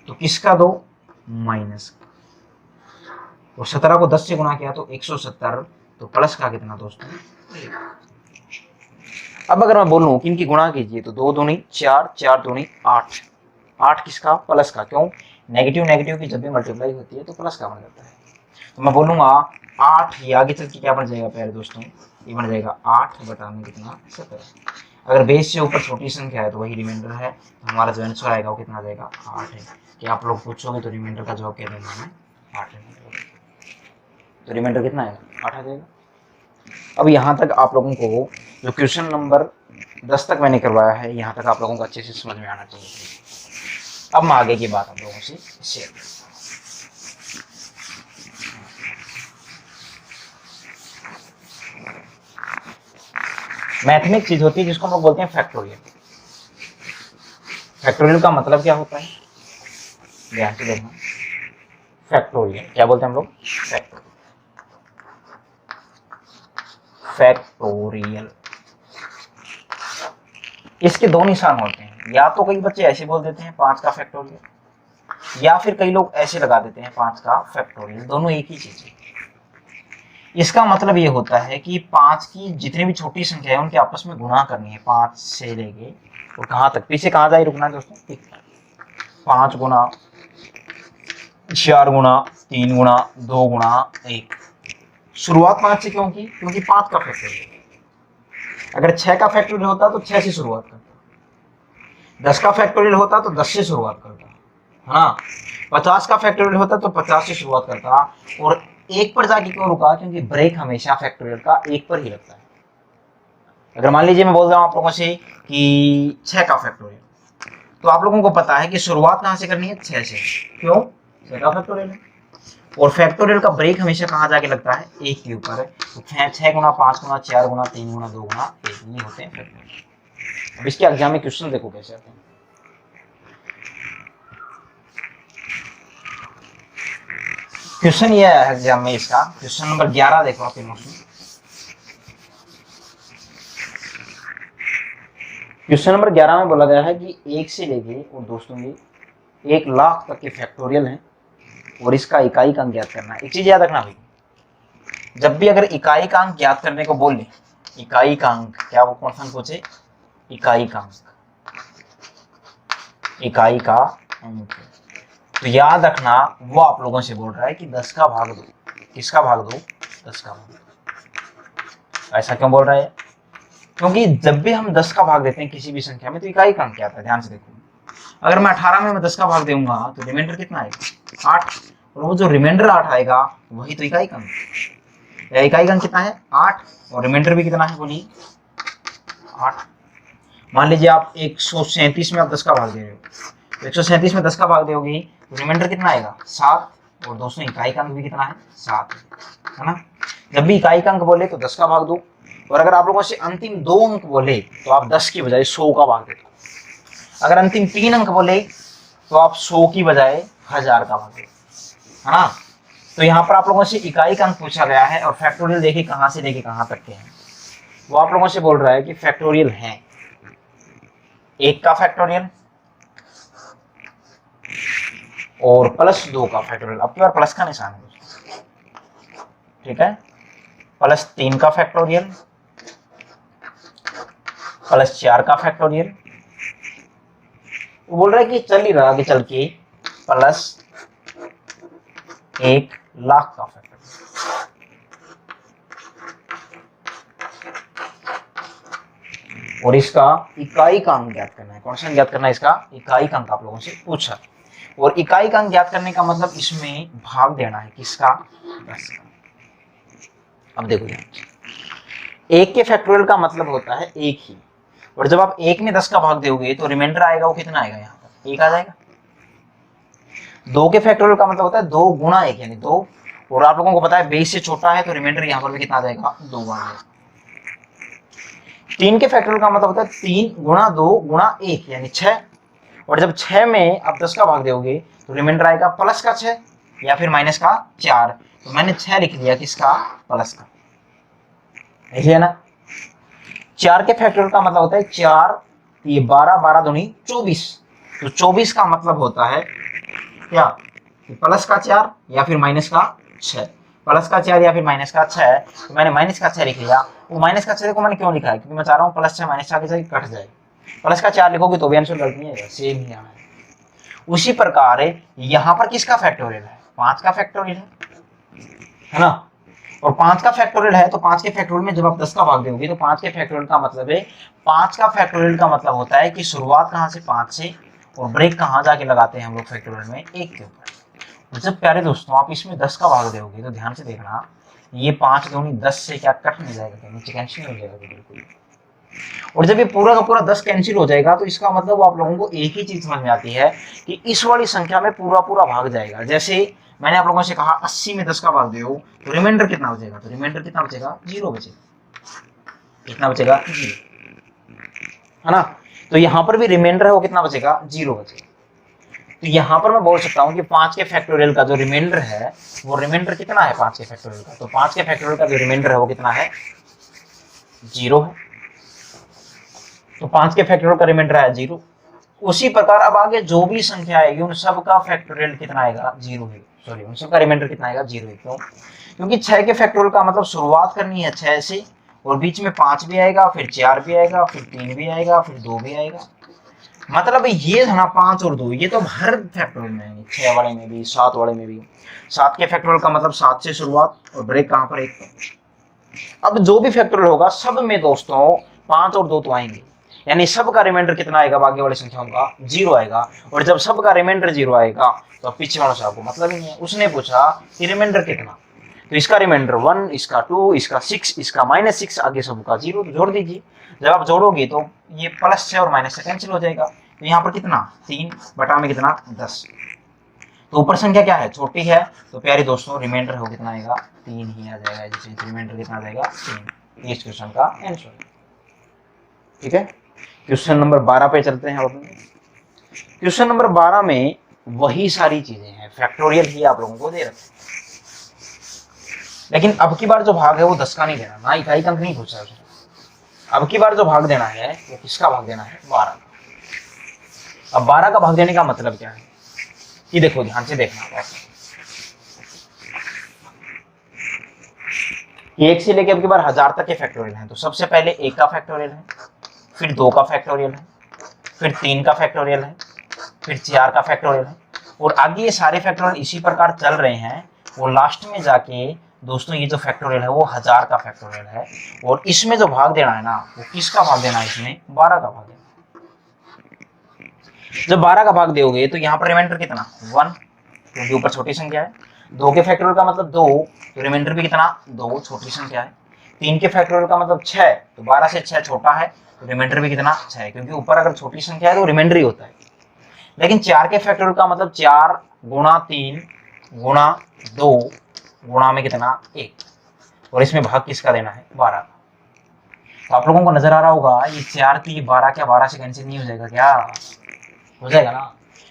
तो किसका 2, माइनस का, और 17 को 10 से गुणा किया तो 170, तो प्लस का कितना दोस्तों। अब अगर मैं बोलूं कि इनकी गुणा कीजिए तो 2 दूनी 4, 4 दूनी 8, 8 किसका, प्लस का, क्यों, नेगेटिव नेगेटिव की जब भी मल्टीप्लाई होती है तो प्लस का बन जाता है। तो मैं बोलूंगा 8, ये आगे चल के क्या बन जाएगा प्यारे दोस्तों, ये बन जाएगा 8 बटा में कितना, 17। अगर बेस से ऊपर छोटी संख्या है तो वही रिमाइंडर है, तो हमारा जो आंसर आएगा वो कितना आ जाएगा, 8 है। कि आप लोग पूछोगे तो रिमाइंडर का जवाब क्या देना है, 8 है, तो रिमाइंडर कितना है, 8 आ जाएगा। अब यहाँ तक आप लोगों को जो क्वेश्चन नंबर 10 तक मैंने करवाया है, यहाँ तक आप लोगों को अच्छे से समझ में आना चाहिए। अब मैं आगे की बात आप लोगों से शेयर करूँ। मैथ में एक चीज होती है जिसको हम लोग बोलते हैं फैक्टोरियल। फैक्टोरियल का मतलब क्या होता है, ध्यान से देखना। फैक्टोरियल क्या बोलते हैं हम लोग, फैक्टोरियल। इसके 2 निशान होते हैं, या तो कई बच्चे ऐसे बोल देते हैं 5 का फैक्टोरियल, या फिर कई लोग ऐसे लगा देते हैं 5 का फैक्टोरियल, दोनों एक ही चीज है। इसका मतलब ये होता है कि 5 की जितनी भी छोटी संख्या है उनके आपस में गुणा करनी है, 5 से लेके और कहां तक, पीछे कहां जाए रुकना है दोस्तों, 5 गुना 4 गुना 3 गुना 2 गुना 1। शुरुआत 5 से क्यों की, क्योंकि 5 का फैक्टोरियल। अगर 6 का फैक्टोरियल होता तो 6 से शुरुआत करता, 10 का फैक्टोरियल होता तो 10 से शुरुआत करता, हाँ, 50 का फैक्टोरियल होता तो 50 से शुरुआत करता, और 1 पर जाके क्यों रुका, क्योंकि ब्रेक हमेशा फैक्टोरियल का 1 पर ही लगता है। अगर मान लीजिए मैं बोल रहा हूं आप लोगों से कि 6 का फैक्टोरियल, तो आप लोगों को पता है कि शुरुआत कहां से करनी है, 6 से, क्यों, 6 का फैक्टोरियल है, और फैक्टोरियल का ब्रेक हमेशा कहां जाके लगता है, 1 के ऊपर है। तो 6 गुना 5 गुना 4 गुना 3 गुना 2 गुना 1, ये होते हैं फैक्टोरियल। अब इसके एग्जाम में क्वेश्चन देखो कैसे आते हैं। क्वेश्चन ये है एग्जाम में, इसका क्वेश्चन नंबर 11 देखो आप नोट्स में। क्वेश्चन नंबर 11 में बोला गया है कि 1 से लेके और दोस्तों ये 1 लाख तक के फैक्टोरियल हैं और इसका इकाई का अंक ज्ञात करना है। एक चीज याद रखना भाई, जब भी अगर इकाई का अंक ज्ञात करने को बोले, इकाई का अंक, क्या वो कौन सा अंक पूछे, इकाई का अंक, इकाई का अंक, तो याद रखना वो आप लोगों से बोल रहा है कि 10 का भाग दो, किसका भाग दो, 10 का भाग। ऐसा क्यों बोल रहा है, क्योंकि जब भी हम 10 का भाग देते हैं किसी भी संख्या में तो इकाई का अंक क्या आता है, ध्यान से देखो। अगर मैं 18 में 10 का भाग दूंगा तो रिमाइंडर कितना आएगा, 8, और वो जो रिमाइंडर 8 आएगा वही तो इकाई का अंक, इकाई का अंक कितना है, 8, और रिमाइंडर भी कितना है, बोलिए 8। मान लीजिए आप 137 में आप 10 का भाग दे रहे हो, तो 137 में 10 का भाग दोगे तो रिमाइंडर कितना आएगा, 7, और दोस्तों इकाई का अंक भी कितना है, 7, है ना। जब भी इकाई का अंक बोले तो 10 का भाग दो, और अगर आप लोगों से अंतिम 2 अंक बोले तो आप 10 की बजाय 100 का भाग दे दो। अगर अंतिम 3 अंक बोले तो आप 100 की बजाय 1000 का भाग दे, है ना। तो यहाँ पर आप लोगों से इकाई का अंक पूछा गया है, और फैक्टोरियल देखिए कहाँ से लेके कहाँ तक के हैं। वो आप लोगों से बोल रहा है कि फैक्टोरियल है 1 का फैक्टोरियल, और प्लस 2 का फैक्टोरियल, अब की बार प्लस का निशान है दोस्तों, ठीक है, प्लस 3 का फैक्टोरियल, प्लस 4 का फैक्टोरियल। वो बोल रहा है कि चल ही रहा आगे चल के प्लस 1,00,000 का फैक्टोरियल। और इसका इकाई का अंक ज्ञात करना है। कौन सा ज्ञात करना है? इसका इकाई का अंक आप लोगों से पूछा। और इकाई का अंक ज्ञात करने का मतलब इसमें भाग देना है किसका? 10 का। अब देखो एक के फैक्टोरियल का मतलब होता है एक ही, और जब आप एक में 10 का भाग दोगे तो रिमाइंडर आएगा, वो कितना आएगा? यहाँ पर 1 आ जाएगा। 2 के फैक्टोरियल का मतलब होता है 2 गुणा 1 यानी 2, और आप लोगों को पता है बेस से छोटा है तो रिमाइंडर यहाँ पर भी कितना आ जाएगा? 2 आ जाएगा। 3 के फैक्टोरियल का मतलब होता है 3 गुणा 2 गुणा 1 यानी 6, और जब 6 में आप 10 का भाग दोगे तो रिमाइंडर आएगा प्लस का 6 या फिर माइनस का 4, तो मैंने 6 लिख दिया किसका? प्लस का, लिखिए ना। 4 के फैक्टोरियल का मतलब होता है 4, ये 12, 12 दूनी 24, तो 24 का मतलब होता है क्या? प्लस का 4 या फिर माइनस का 6, प्लस का 4 या फिर माइनस का 6, तो मैंने माइनस का 6 लिख लिया। वो माइनस का 6 को मैंने क्यों लिखा है? क्योंकि मैं चाह रहा हूँ प्लस 6 माइनस 6 आगे जाके कट जाए। प्लस का 4 लिखोगे तो भी आंसर गलत नहीं आएगा, सेम ही आना है। उसी प्रकार यहाँ पर किसका फैक्टोरियल है? 5 का फैक्टोरियल है ना, और 5 का फैक्टोरियल है तो 5 के फैक्टोरियल में जब आप 10 का भाग दोगे तो 5 के फैक्टोरियल का मतलब है, 5 का फैक्टोरियल का मतलब होता है कि शुरुआत कहाँ से? 5 से, और ब्रेक कहाँ जाके लगाते हैं हम लोग फैक्टोरियल में? 1 के ऊपर। जब प्यारे दोस्तों आप इसमें 10 का भाग दोगे तो ध्यान से देखना, ये 5 दूनी 10 से क्या कट नहीं जाएगा? क्या नीचे कैंसिल हो जाएगा? बिल्कुल। और जब ये पूरा का पूरा 10 कैंसिल हो जाएगा तो इसका मतलब आप लोगों को एक ही चीज समझ में आती है कि इस वाली संख्या में पूरा पूरा भाग जाएगा। जैसे मैंने आप लोगों से कहा 80 में 10 का भाग दो तो रिमाइंडर कितना बचेगा? तो रिमाइंडर कितना बचेगा? 0 बचेगा। कितना बचेगा? 0, है ना। तो यहाँ पर भी रिमाइंडर है, वो कितना बचेगा? 0 बचेगा। तो यहाँ पर मैं बोल सकता हूँ कि 5 के फैक्टोरियल का जो रिमाइंडर है वो रिमाइंडर कितना है? 5 के फैक्टोरियल का, तो 5 के फैक्टोरियल का जो रिमाइंडर है वो कितना है? 0 है। तो 5 के फैक्टोरियल का रिमाइंडर आया 0। उसी प्रकार अब आगे जो भी संख्या आएगी उन सब का फैक्टोरियल कितना आएगा? 0 है। सॉरी, उन सब का रिमाइंडर कितना आएगा? 0 है। क्यों? क्योंकि 6 के फैक्टोरियल का मतलब शुरुआत करनी है 6 से, और बीच में 5 भी आएगा, फिर 4 भी आएगा, फिर 3 भी आएगा, फिर 2 भी आएगा। मतलब ये था ना 5 और 2, ये तो हर फैक्टोरियल में आएंगे, 6 वाले में भी, 7 वाले में भी। 7 के फैक्टोरियल का मतलब 7 से शुरुआत और ब्रेक कहाँ पर? 1। अब जो भी फैक्टोरियल होगा सब में दोस्तों 5 और 2 तो आएंगे, यानी सब का रिमाइंडर कितना आएगा? बाकी वाली संख्याओं का 0 आएगा। और जब सब का रिमाइंडर 0 आएगा तो पीछे वालों से आपको मतलब ही नहीं है। उसने पूछा कि रिमाइंडर कितना, तो इसका रिमाइंडर 1, इसका 2, इसका 6, इसका -6, आगे सबका 0, तो जोड़ दीजिए। जब आप जोड़ोगे तो ये प्लस से और माइनस से कैंसिल हो जाएगा। तो यहाँ पर कितना? 3 बटा में कितना? 10। तो ऊपर संख्या क्या है? छोटी है, तो प्यारे दोस्तों रिमाइंडर हो कितना आएगा? 3 ही आ जाएगा। जैसे रिमाइंडर कितना आ जाएगा? 3। इस क्वेश्चन का आंसर। ठीक है, क्वेश्चन नंबर 12 पे चलते हैं। क्वेश्चन नंबर 12 में वही सारी चीजें हैं, फैक्टोरियल ही आप लोगों को दे रखे, लेकिन अब की बार जो भाग है वो 10 का नहीं देना, ना इकाई का अंक नहीं पूछा है। अब की बार जो भाग देना है वो किसका भाग देना है? 12 का। अब 12 का भाग देने का मतलब क्या है कि देखो ध्यान से देखना, 1 से लेके अब की बार 1000 तक के फैक्टोरियल हैं। तो सबसे पहले 1 का फैक्टोरियल है, फिर 2 का फैक्टोरियल है, फिर 3 का फैक्टोरियल है, फिर 4 का फैक्टोरियल है, और आगे ये सारे फैक्टोरियल इसी प्रकार चल रहे हैं। वो लास्ट में जाके दोस्तों ये जो फैक्टोरियल है वो 1000 का फैक्टोरियल है, और इसमें जो भाग देना है ना वो किसका भाग देना है? इसमें 12 का भाग देना। जब 12 का भाग दोगे तो यहाँ पर रिमाइंडर कितना? 1, क्योंकि ऊपर छोटी संख्या है। 2 के फैक्टोरियल का मतलब 2, तो रिमाइंडर भी कितना? 2, छोटी संख्या है। 3 के फैक्टोरियल का मतलब 6, तो 12 से 6 छोटा है, तो रिमाइंडर भी कितना? 6, क्योंकि ऊपर अगर छोटी संख्या है तो रिमाइंडर ही होता है। लेकिन 4 के फैक्टोरियल का मतलब 4 गुणा 3 गुणा 2 गुणा में कितना? 1, और इसमें भाग किसका देना है? 12 का। तो आप लोगों को नजर आ रहा होगा ये 4 की 12 क्या 12 से कैंसिल नहीं हो जाएगा? क्या हो जाएगा ना।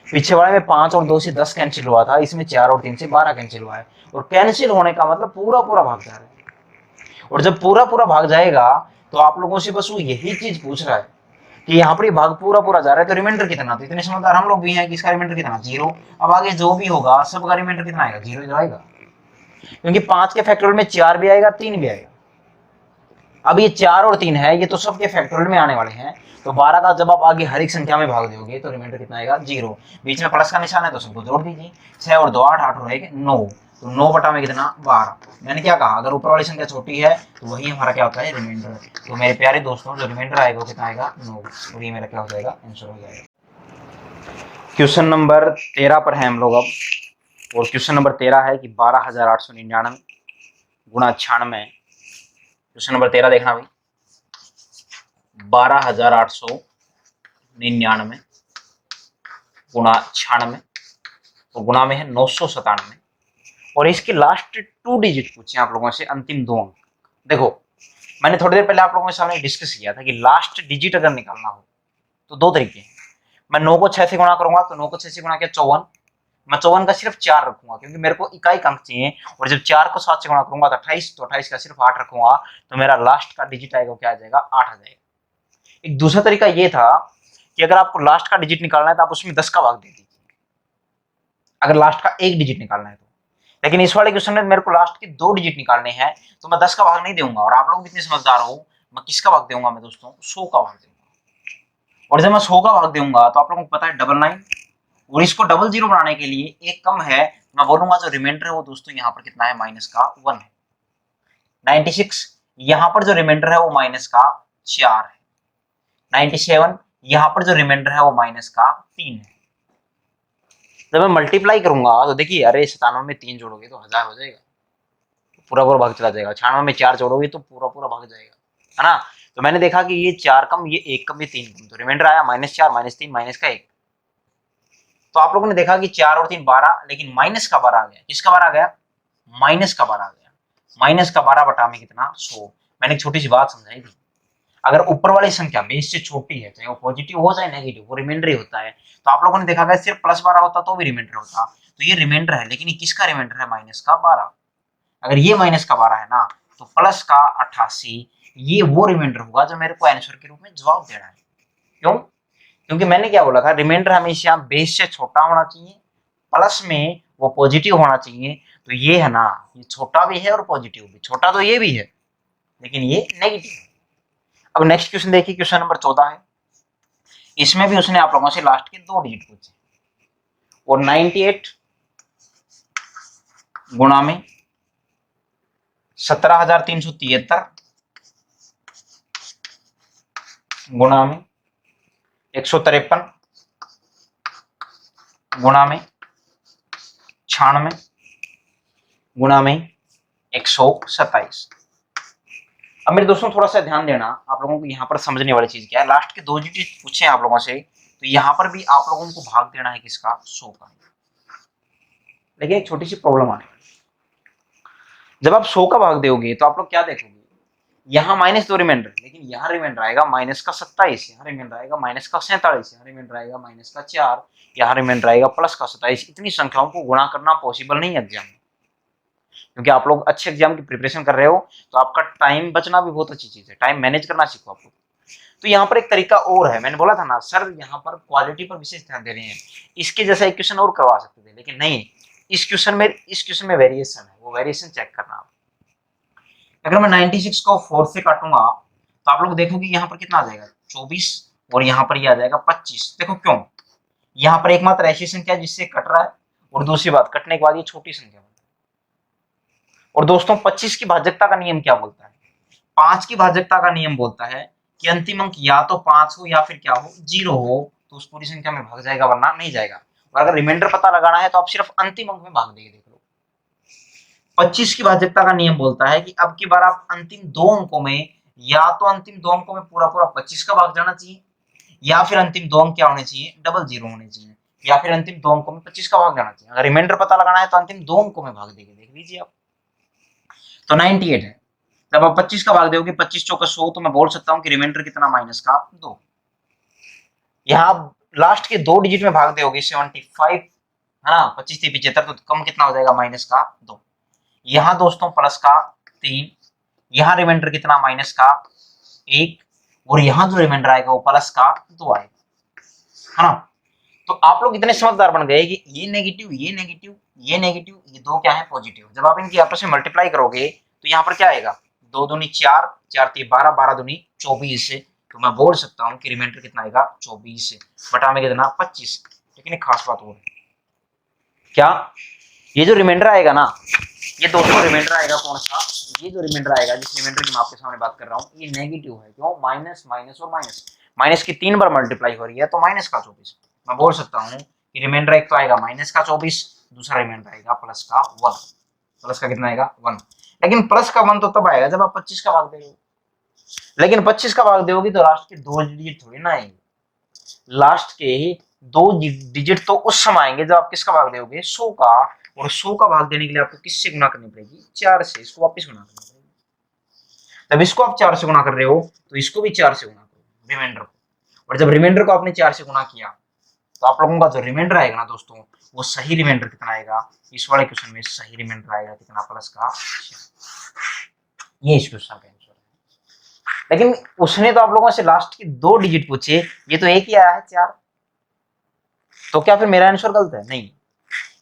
पीछे वाले में 5 और 2 से 10 कैंसिल हुआ था, इसमें 4 और 3 से 12 कैंसिल हुआ है, और कैंसिल होने का मतलब पूरा पूरा भाग जा रहा है। और जब पूरा पूरा भाग जाएगा तो आप लोगों से बस वो यही चीज पूछ रहा है कि यहाँ पर ये भाग पूरा पूरा जा रहा है तो रिमाइंडर कितना, तो इतने समझदार हम लोग भी हैं कि इसका रिमाइंडर कितना, 0। अब आगे जो भी होगा सबका रिमाइंडर कितना आएगा, 0 जाएगा, क्योंकि 5 के फैक्टोरियल में 4 भी आएगा 3 भी आएगा। अब ये 4 और 3 है, ये तो सबके फैक्टोरियल में आने वाले हैं, तो 12 का जब आप आगे हर एक संख्या में भाग दोगे तो रिमाइंडर कितना आएगा, 0। बीच में प्लस का निशान है तो सबको जोड़ दीजिए, 6 और 2 8, 8 और 1 9, तो 9 बटा में कितना 12। मैंने क्या कहा, अगर ऊपर वाली संख्या छोटी है तो वही हमारा क्या होता है, रिमाइंडर। तो मेरे प्यारे दोस्तों जो रिमाइंडर आएगा वो कितना आएगा, 9, और ये मेरा क्या हो जाएगा, आंसर हो जाएगा। क्वेश्चन नंबर 13 पर है हम लोग अब, और क्वेश्चन नंबर 13 है कि 12,899 गुणा 96। क्वेश्चन नंबर 13 देखना भाई, 12,899 गुणा 96 तो गुणा में है 997, और इसके लास्ट 2 डिजिट पूछे आप लोगों से, अंतिम 2 अंक। देखो मैंने थोड़ी देर पहले आप लोगों के सामने डिस्कस किया था कि लास्ट डिजिट अगर निकालना हो तो 2 तरीके हैं। मैं 9 को 6 से गुणा करूंगा, तो 9 को 6 से गुणा किया 54, मैं 54 का सिर्फ 4 रखूंगा क्योंकि मेरे को इकाई अंक चाहिए, और जब 4 को 7 से गुणा करूंगा तो 28, तो 28 का सिर्फ 8 रखूंगा, तो मेरा लास्ट का डिजिट आएगा क्या आ जाएगा, 8 आ जाएगा। एक दूसरा तरीका ये था कि अगर आपको लास्ट का डिजिट निकालना है तो आप उसमें 10 का भाग दे दीजिए, अगर लास्ट का एक डिजिट निकालना है तो। लेकिन इस वाले क्वेश्चन में मेरे को लास्ट के 2 डिजिट निकालने हैं, तो मैं 10 का भाग नहीं दूंगा, और आप लोग इतने समझदार हो, मैं किसका भाग दूंगा, मैं दोस्तों 100 का भाग दूंगा। और जब मैं 100 का भाग दूंगा तो आप लोगों को पता है 99, और इसको 00 बनाने के लिए एक कम है, मैं बोलूंगा जो रिमाइंडर है वो दोस्तों यहाँ पर कितना है, माइनस का 1 है। 96 यहाँ पर जो रिमाइंडर है वो माइनस का 4 है। 97 यहाँ पर जो रिमाइंडर है वो माइनस का 3 है। जब मैं मल्टीप्लाई करूंगा तो देखिए, अरे 97 में 3 जोड़ोगे तो 1000 हो जाएगा, पूरा पूरा भाग चला जाएगा। 96 में 4 जोड़ोगे तो पूरा पूरा भाग जाएगा, है ना। तो मैंने देखा कि ये 4 कम, ये 1 कम, ये 3 कम, तो रिमाइंडर आया -4 -3 माइनस का 1। तो आप लोगों ने देखा कि 4 और 3 12, लेकिन माइनस का 12 आ गया। किसका 12 आ गया, माइनस का 12 आ गया। माइनस का 12 बटा में कितना, 100। मैंने एक छोटी सी बात समझाई थी, अगर ऊपर वाली संख्या बेस से छोटी है, चाहे वो पॉजिटिव हो चाहे नेगेटिव, वो रिमाइंडर ही होता है। तो आप लोगों ने देखा कि सिर्फ +12 होता तो भी रिमाइंडर होता, तो ये रिमाइंडर है, लेकिन ये किसका रिमाइंडर है, माइनस का 12। अगर ये माइनस का 12 है ना, तो प्लस का 88 ये वो रिमाइंडर होगा जो मेरे को आंसर के रूप में जवाब देना है। क्यों, क्योंकि मैंने क्या बोला था, रिमाइंडर हमेशा बेस से छोटा होना चाहिए, प्लस में वो पॉजिटिव होना चाहिए। तो ये है ना, ये छोटा भी है और पॉजिटिव भी, छोटा तो ये भी है लेकिन ये नेगेटिव है। अब नेक्स्ट क्वेश्चन देखिए, क्वेश्चन नंबर 14 है। इसमें भी उसने आप लोगों से लास्ट के 2 डिजिट पूछे, और 98 गुणा में 17,373 गुणा में 153 गुणा में 96 गुणा में 127। अब मेरे दोस्तों थोड़ा सा ध्यान देना, आप लोगों को यहाँ पर समझने वाली चीज क्या है। लास्ट के 2 डिजिट पूछे आप लोगों से, तो यहाँ पर भी आप लोगों को भाग देना है किसका, 100 का। लेकिन एक छोटी सी प्रॉब्लम आने वाली, जब आप 100 का भाग दोगे तो आप लोग क्या देखोगे, यहाँ -2 रिमाइंडर, लेकिन यहाँ रिमाइंडर आएगा माइनस का 27, यहाँ रिमाइंडर आएगा माइनस का 47, यहाँ रिमाइंडर आएगा माइनस का 4, यहाँ रिमाइंडर आएगा प्लस का 27। इतनी संख्याओं को गुणा करना पॉसिबल नहीं है एग्जाम में, क्योंकि आप लोग अच्छे एग्जाम की प्रिपरेशन कर रहे हो, तो आपका टाइम बचना भी बहुत अच्छी चीज है, टाइम मैनेज करना सीखो आप लोग। तो यहाँ पर एक तरीका और है, मैंने बोला था ना सर यहाँ पर क्वालिटी पर विशेष ध्यान दे रहे हैं, इसके जैसा एक क्वेश्चन और करवा सकते थे, लेकिन नहीं, इस क्वेश्चन में वेरिएशन है, वो वेरिएशन चेक करना आप। अगर मैं 96 को 4 से काटूंगा तो आप लोग देखोगे यहाँ पर कितना आ जाएगा, 24, और यहाँ पर ये आ जाएगा 25। देखो क्यों, यहाँ पर एकमात्र ऐसी संख्या जिससे कट रहा है, और दूसरी बात कटने के बाद ये छोटी संख्या। और दोस्तों 25 की भाजकता का नियम क्या बोलता है, 5 की भाजकता का नियम बोलता है कि अंतिम अंक या तो 5 हो या फिर क्या हो, 0 हो, तो उस पूरी संख्या में भाग जाएगा, वरना नहीं जाएगा। और अगर रिमाइंडर पता लगाना है तो आप सिर्फ अंतिम अंक में भाग देंगे। देख लो 25 की भाजकता का नियम बोलता है कि अब की बार आप अंतिम 2 अंकों में, या तो अंतिम 2 अंकों में पूरा पूरा 25 का भाग जाना चाहिए, या फिर अंतिम 2 अंक क्या होने चाहिए, 00 होने चाहिए, या फिर अंतिम 2 अंकों में 25 का भाग जाना चाहिए। अगर रिमाइंडर पता लगाना है तो अंतिम 2 अंकों में भाग देंगे। देख लीजिए आप, तो 98 है, जब आप 25 का भाग दोगे 25 चौका 100, तो मैं बोल सकता हूं कि रिमाइंडर कितना, माइनस का 2। यहाँ लास्ट के 2 डिजिट में भाग दोगे 75, है ना, 25 से 75, तो कम कितना हो जाएगा, माइनस का 2। यहाँ दोस्तों प्लस का 3, यहाँ रिमाइंडर कितना, माइनस का 1, और यहाँ जो रिमाइंडर आएगा वो प्लस का 2 आएगा, है ना। तो आप लोग इतने समझदार बन गए कि ये नेगेटिव, ये नेगेटिव, ये नेगेटिव, ये दो क्या है पॉजिटिव। जब आप इनकी आपस में मल्टीप्लाई करोगे तो यहाँ पर क्या आएगा, 2 दूनी 4, 4 3 12, 12 दूनी 24 से। तो मैं बोल सकता हूँ कि रिमाइंडर कितना आएगा 24 से, बटा में कितना 25। लेकिन एक खास बात और क्या, ये जो रिमाइंडर आएगा ना, ये दोस्तों रिमाइंडर आएगा कौन सा, ये जो रिमाइंडर आएगा, जिस रिमाइंडर की मैं आपके सामने बात कर रहा हूँ, ये नेगेटिव है। क्यों, माइनस माइनस और माइनस, माइनस की 3 बार मल्टीप्लाई हो रही है तो माइनस का 24। मैं बोल सकता हूँ कि रिमाइंडर एक तो आएगा माइनस का 24, दूसरा रिमाइंडर आएगा प्लस का 1। प्लस का कितना आएगा 1। लेकिन प्लस का 1 तो तब आएगा जब आप 25 का भाग देंगे। लेकिन 25 का भाग दोगे तो लास्ट के 2 डिजिट थोड़ी ना आएंगे, लास्ट के 2 डिजिट तो उस समय आएंगे जब आप किसका भाग दोगे, 100 का। और 100 का भाग देने के लिए आपको किससे गुना करनी पड़ेगी, 4 से। इसको वापस गुना करनी पड़ेगी। जब इसको आप 4 से गुना कर रहे हो तो इसको भी 4 से गुना करो, रिमाइंडर को। और जब रिमाइंडर को आपने 4 से गुना किया तो आप लोगों का जो रिमाइंडर आएगा ना दोस्तों, वो सही रिमाइंडर कितना आएगा, इस वाले क्वेश्चन में सही रिमाइंडर आएगा कितना, प्लस का 6। ये इस क्वेश्चन का आंसर है। लेकिन उसने तो आप लोगों से लास्ट के 2 डिजिट पूछे, ये तो एक ही आया है 4। तो क्या फिर मेरा आंसर गलत है? नहीं,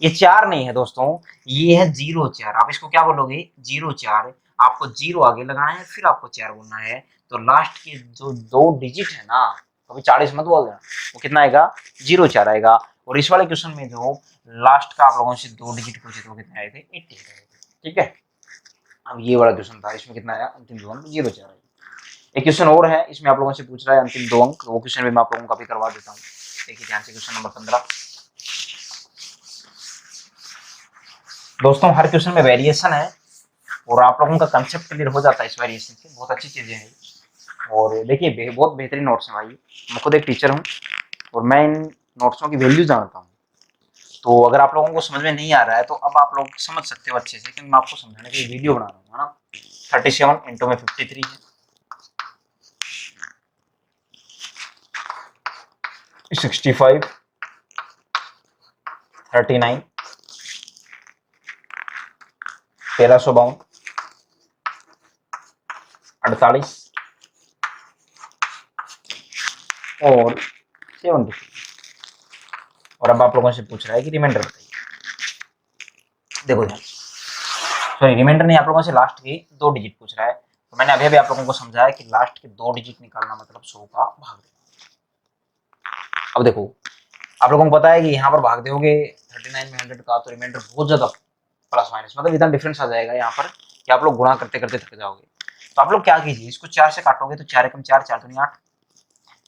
ये 4 नहीं है दोस्तों, ये है 0 4। आप इसको क्या बोलोगे, 0 4। आपको 0 आगे लगाना है, फिर आपको 4 बोलना है। तो लास्ट के जो 2 डिजिट है ना, कभी 40 मत बोल देना, वो कितना आएगा, 0 4 आएगा। और इस वाले क्वेश्चन में जो लास्ट का आप लोगों से 2 डिजिट पूछे तो कितने आए थे, 80 आए थे। ठीक है, अब ये वाला क्वेश्चन था, इसमें कितना आया, अंतिम 2 अंक 0 4 आए। एक क्वेश्चन और है, इसमें आप लोगों से पूछ रहा है अंतिम 2 अंक, वो क्वेश्चन भी मैं आप लोगों को कभी करवा देता हूँ। देखिए ध्यान से, क्वेश्चन नंबर 15। दोस्तों हर क्वेश्चन में वेरिएशन है और आप लोगों का कंसेप्ट क्लियर हो जाता है इस वेरिएशन से, बहुत अच्छी चीजें हैं। और देखिए बहुत बेहतरीन नोट्स हैं भाई, मैं खुद एक टीचर हूँ और मैं इन नोट्सों की वैल्यू जानता हूँ। तो अगर आप लोगों को समझ में नहीं आ रहा है तो अब आप लोग समझ सकते हो अच्छे से, क्योंकि मैं आपको समझाने के लिए वीडियो बना रहा हूँ, है ना। 37 इंटू में 53 है, 65, 39, 1352, 48 और 70। और अब आप लोगों से पूछ रहा है कि रिमाइंडर बताइए। देखो ध्यान, सॉरी रिमाइंडर नहीं, आप लोगों से लास्ट के 2 डिजिट पूछ रहा है। तो मैंने अभी आप लोगों को समझाया कि लास्ट के 2 डिजिट निकालना मतलब 100 का भाग देना। अब देखो, आप लोगों को पता है कि यहाँ पर भाग दोगे 39 में 100 का, तो रिमाइंडर बहुत ज्यादा प्लस माइनस मतलब इतना डिफरेंस आ जाएगा यहाँ पर कि आप लोग गुणा करते करते थक जाओगे। तो आप लोग क्या कीजिए, इसको 4 से काटोगे तो 4 एकम 4, 4 दूनी 8।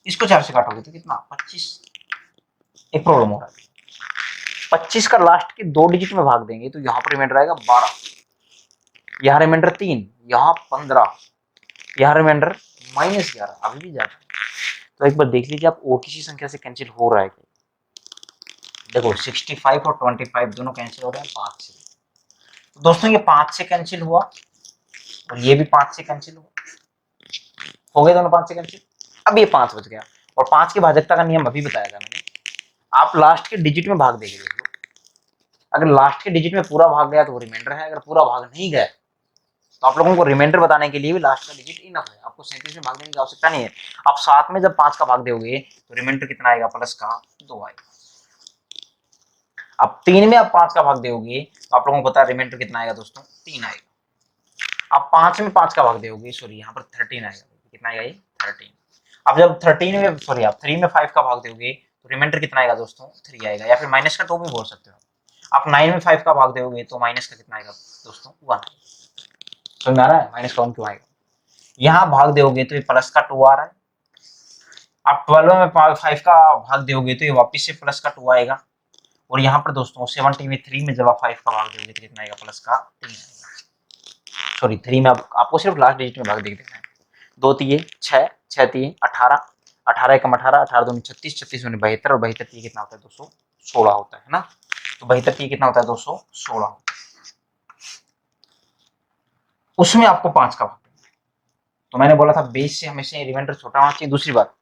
इसको 4 से काटोगे तो कितना, 25। एक प्रॉब्लम हो रहा है, 25 का लास्ट के 2 डिजिट में भाग देंगे तो यहाँ पर रिमाइंडर आएगा 12, यहाँ रिमाइंडर 3, यहाँ 15, यहाँ रिमाइंडर -11, अभी भी जाता है। तो एक बार देख लीजिए आप, और किसी संख्या से कैंसिल हो रहा है क्या। देखो 65 और 25 दोनों कैंसिल हो रहे हैं 5 से। तो दोस्तों ये 5 से कैंसिल हुआ और ये भी 5 से कैंसिल हुआ, हो गए दोनों 5 से कैंसिल। अब ये 5 बच गया, और 5 की भाजकता का नियम अभी बताया था मैंने। आप लास्ट के डिजिट में भाग देंगे, देख लो, अगर लास्ट के डिजिट में पूरा भाग गया तो वो रिमाइंडर है, अगर पूरा भाग नहीं गया तो आप लोगों को रिमाइंडर बताने के लिए भी लास्ट का डिजिट इनफ है, आपको 37 में भाग देने की आवश्यकता नहीं है। आप साथ में जब 5 का भाग दोगे तो रिमाइंडर कितना आएगा, प्लस का 2 आएगा। अब 3 में आप 5 का भाग दोगे तो आप लोगों को पता है रिमाइंडर कितना आएगा दोस्तों, 3 आएगा। आप 5 में 5 का भाग दोगे, सॉरी यहाँ पर 13 आएगा, कितना आएगा ये 13। अब जब 13 में, सॉरी आप 3 में 5 का भाग दोगे तो रिमाइंडर कितना आएगा दोस्तों, 3 आएगा, या फिर माइनस का 2 भी बोल सकते हो। आप 9 में 5 का भाग दोगे तो माइनस का कितना आएगा दोस्तों, 1। समझ में आ रहा है माइनस का 1 क्यों आएगा। यहाँ भाग दोगे तो ये प्लस का 2 आ रहा है। आप 12 में 5 का भाग दोगे तो ये वापिस से प्लस का 2 आएगा। और यहाँ पर दोस्तों 70 में 3 में जब आप 5 का भाग दोगे तो कितना आएगा, प्लस का 3 आएगा। सॉरी 3 में आपको सिर्फ लास्ट डिजिट में भाग देख देना है। 2 3 6, 6 3 18, 18 एकम 18, 18 दूनी 36, 36 दूनी 72 और 72 3 कितना होता है 216 होता है ना। तो 72 3 कितना होता है 216 होता है। उसमें आपको 5 का भाग देना है। तो मैंने बोला था बेस से हमेशा रिमाइंडर छोटा होना चाहिए। दूसरी बात,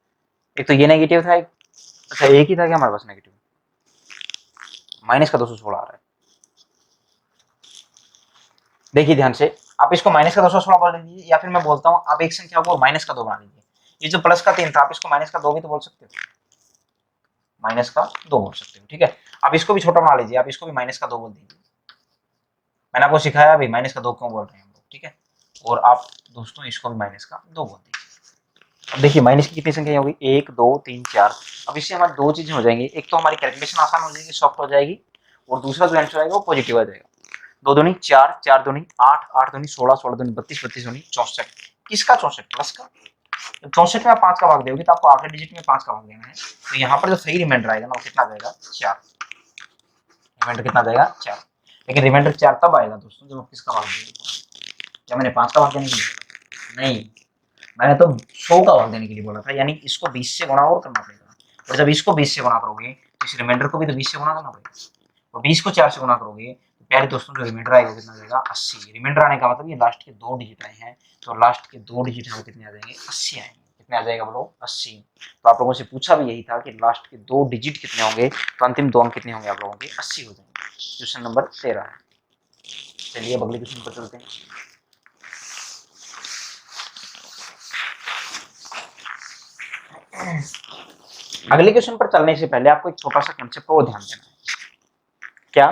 एक तो ये नेगेटिव था, अच्छा एक ही था क्या हमारे पास नेगेटिव, माइनस का 216 आ रहा है। देखिए ध्यान से, आप इसको माइनस का 216 बोल लीजिए, या फिर मैं बोलता हूँ आप एक संख्या को माइनस का 2 बना लीजिए। ये जो प्लस का 3 था आप इसको माइनस का 2 भी तो बोल सकते हो, माइनस का 2 बोल सकते हो, ठीक है। आप इसको भी छोटा बना लीजिए, आप इसको भी माइनस का 2 बोल दीजिए। मैंने आपको सिखाया अभी माइनस का 2 क्यों बोल रहे हैं हम लोग, ठीक है। और आप दोस्तों इसको भी माइनस का 2 बोल दीजिए। अब देखिए माइनस की कितनी संख्या होगी, 1 2 3 4। अब इससे हमारी दो चीजें हो जाएंगी, एक तो हमारी कैलकुलेशन आसान हो जाएगी, सॉफ्ट हो जाएगी, और दूसरा जो आंसर आएगा वो पॉजिटिव आ जाएगा। 2 दूनी 4, 4 दूनी 8, 8 दूनी 16, 16 दूनी 32, 32 दूनी 64। किसका 64? प्लस का। जब 64 में आप 5 का भाग दोगे तो आपको आखिरी डिजिट में 5 का भाग देना है, तो यहाँ पर जो सही रिमाइंडर आएगा ना वो कितना जाएगा, 4। रिमाइंडर कितना जाएगा, 4। लेकिन रिमाइंडर 4 तब आएगा दोस्तों जब आप किसका भाग देंगे। क्या मैंने 5 का भाग देने के लिए? नहीं, मैंने तो 100 का भाग देने के लिए बोला था, यानी इसको 20 से गुणा और करना पड़ेगा। और जब इसको 20 से गुणा करोगे तो इस रिमाइंडर को भी तो 20 से गुणा करना पड़ेगा, और 20 को 4 से गुणा करोगे तो प्यारे दोस्तों जो रिमाइंडर आएगा कितना जाएगा, 80। रिमाइंडर आने का मतलब ये लास्ट के 2 डिजिट आए हैं, तो लास्ट के 2 डिजिट हमें कितने आ जाएंगे, 80 आएंगे। कितने आ जाएगा बोलो, 80। तो आप लोगों से पूछा भी यही था कि लास्ट के 2 डिजिट कितने होंगे, तो अंतिम 2 अंक कितने होंगे आप लोगों के, 80 हो जाएंगे। क्वेश्चन नंबर 13 है। चलिए अब अगले क्वेश्चन पर चलते हैं। अगले क्वेश्चन पर चलने से पहले आपको एक छोटा सा कंसेप्ट को ध्यान देना है। क्या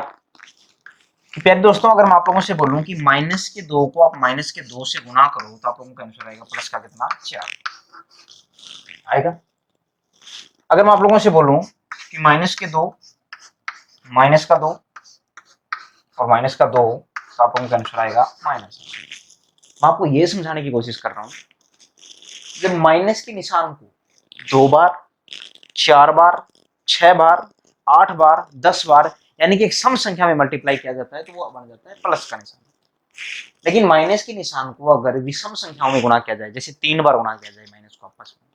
कि प्यारे दोस्तों, अगर मैं आप लोगों से बोलूं कि माइनस के 2 को आप माइनस के 2 से गुणा करो तो आप लोगों का आंसर आएगा प्लस का कितना, 4 आएगा। अगर मैं आप लोगों से बोलूं कि माइनस के 2, माइनस का 2 और माइनस का 2, तो आप लोगों का आंसर आएगा माइनस। मैं आपको यह समझाने की कोशिश कर रहा हूं, जब माइनस के निशान को 2 बार, 4 बार, 6 बार, 8 बार, 10 बार यानी कि एक सम संख्या में मल्टीप्लाई किया जाता है तो वो बन जाता है प्लस का निशान। लेकिन माइनस के निशान को अगर विषम संख्याओं में गुणा किया जाए, जैसे 3 बार गुणा किया जाए माइनस को आपस में,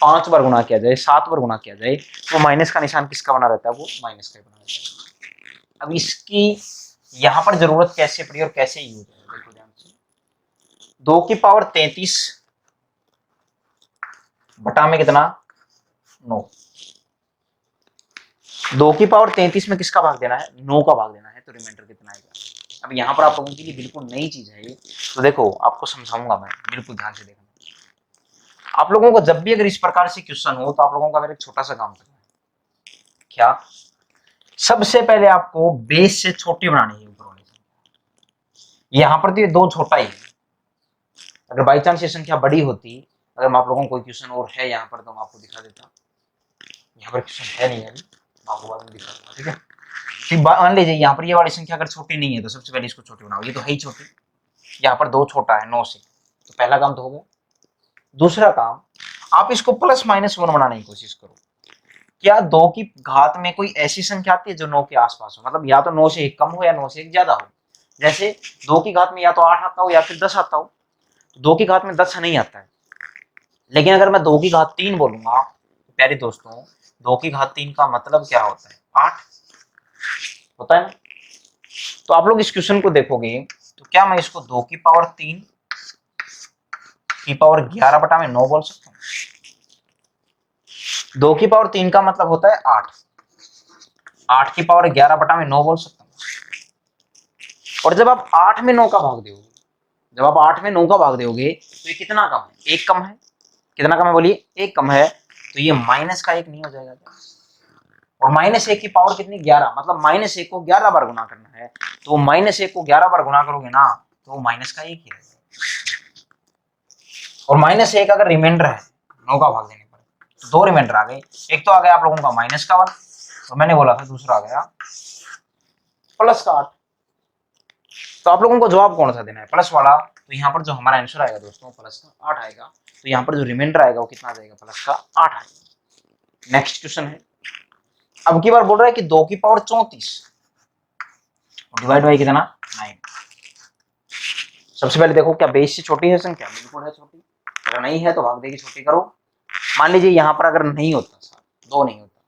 5 बार गुणा किया जाए, 7 बार गुणा किया जाए, तो माइनस का निशान किसका बना रहता है, वो माइनस का बना रहता है। अब इसकी यहां पर जरूरत कैसे पड़ी और कैसे यूज है, देखो ध्यान से। 2 की पावर 33 बटा में कितना, 9। 2 की पावर 33 में किसका भाग देना है, 9 का भाग देना है, तो रिमाइंडर कितना आएगा। अब यहाँ पर आप लोगों के लिए बिल्कुल नई चीज है ये, तो देखो आपको समझाऊंगा मैं, बिल्कुल ध्यान से देखना। आप लोगों को जब भी अगर इस प्रकार से क्वेश्चन हो तो आप लोगों का मेरा एक छोटा सा काम करना है। क्या, सबसे पहले आपको बेस से छोटी बनानी है ऊपर वाली संख्या। यहाँ पर तो ये 2 छोटा ही है, अगर बाई चांस ये संख्या बड़ी होती, अगर मैं आप लोगों को कोई क्वेश्चन और है यहाँ पर तो मैं आपको दिखा देता। यहाँ पर क्वेश्चन है नहीं है, मैं आपको बाद में दिखा दूंगा, ठीक है। फिर मान लीजिए यहाँ पर ये वाली संख्या अगर छोटी नहीं है तो सबसे पहले इसको छोटी बनाओ, ये तो है ही छोटी। यहाँ पर 2 छोटा है 9 से, तो पहला काम तो हो गया। दूसरा काम, आप इसको प्लस माइनस 1 बनाने की कोशिश करो। क्या 2 की घात में कोई ऐसी संख्या आती है जो 9 के आसपास हो, मतलब या तो 9 से 1 कम हो या 9 से 1 ज्यादा हो। जैसे 2 की घात में या तो 8 आता हो या फिर 10 आता हो, तो 2 की घात में 10 नहीं आता है। लेकिन अगर मैं 2 की घात 3 बोलूंगा, तो प्यारे दोस्तों 2 की घात 3 का मतलब क्या होता है, 8 होता है ना। तो आप लोग इस क्वेश्चन को देखोगे तो क्या मैं इसको 2 की पावर 3 की पावर 11 बटा में 9 बोल सकता हूँ। 2 की पावर 3 का मतलब होता है 8, 8 की पावर 11 बटा में 9 बोल सकता हूँ। और जब आप 8 में 9 का भाग दोगे, जब आप 8 में 9 का भाग दोगे तो ये कितना कम है, 1 कम है। कितना कम है बोलिए, 1 कम है, तो ये माइनस का 1 नहीं हो जाएगा क्या। और माइनस 1 की पावर कितनी, 11, मतलब माइनस 1 को 11 बार गुना करना है, तो माइनस 1 को 11 बार गुना करोगे ना तो वो माइनस का 1 ही रहेगा। और माइनस 1 अगर रिमाइंडर है 9 का भाग देने पर, तो 2 रिमाइंडर आ गए। एक तो आ गया आप लोगों का माइनस का 1, और मैंने बोला था दूसरा आ गया प्लस का 8। तो आप लोगों को जवाब कौन सा देना है, प्लस वाला। तो यहाँ पर जो हमारा आंसर आएगा दोस्तों प्लस का 8 आएगा। तो यहाँ पर जो रिमाइंडर आएगा वो कितना आ जाएगा, प्लस का 8 आएगा। नेक्स्ट क्वेश्चन है, अब की बार बोल रहा है कि 2 की पावर 34 डिवाइड बाई कितना, 9। सबसे पहले देखो क्या बेस से छोटी है संख्या, बिल्कुल है छोटी। अगर नहीं है तो भाग देगी छोटी करो। मान लीजिए यहाँ पर अगर नहीं होता सर, 2 नहीं होता,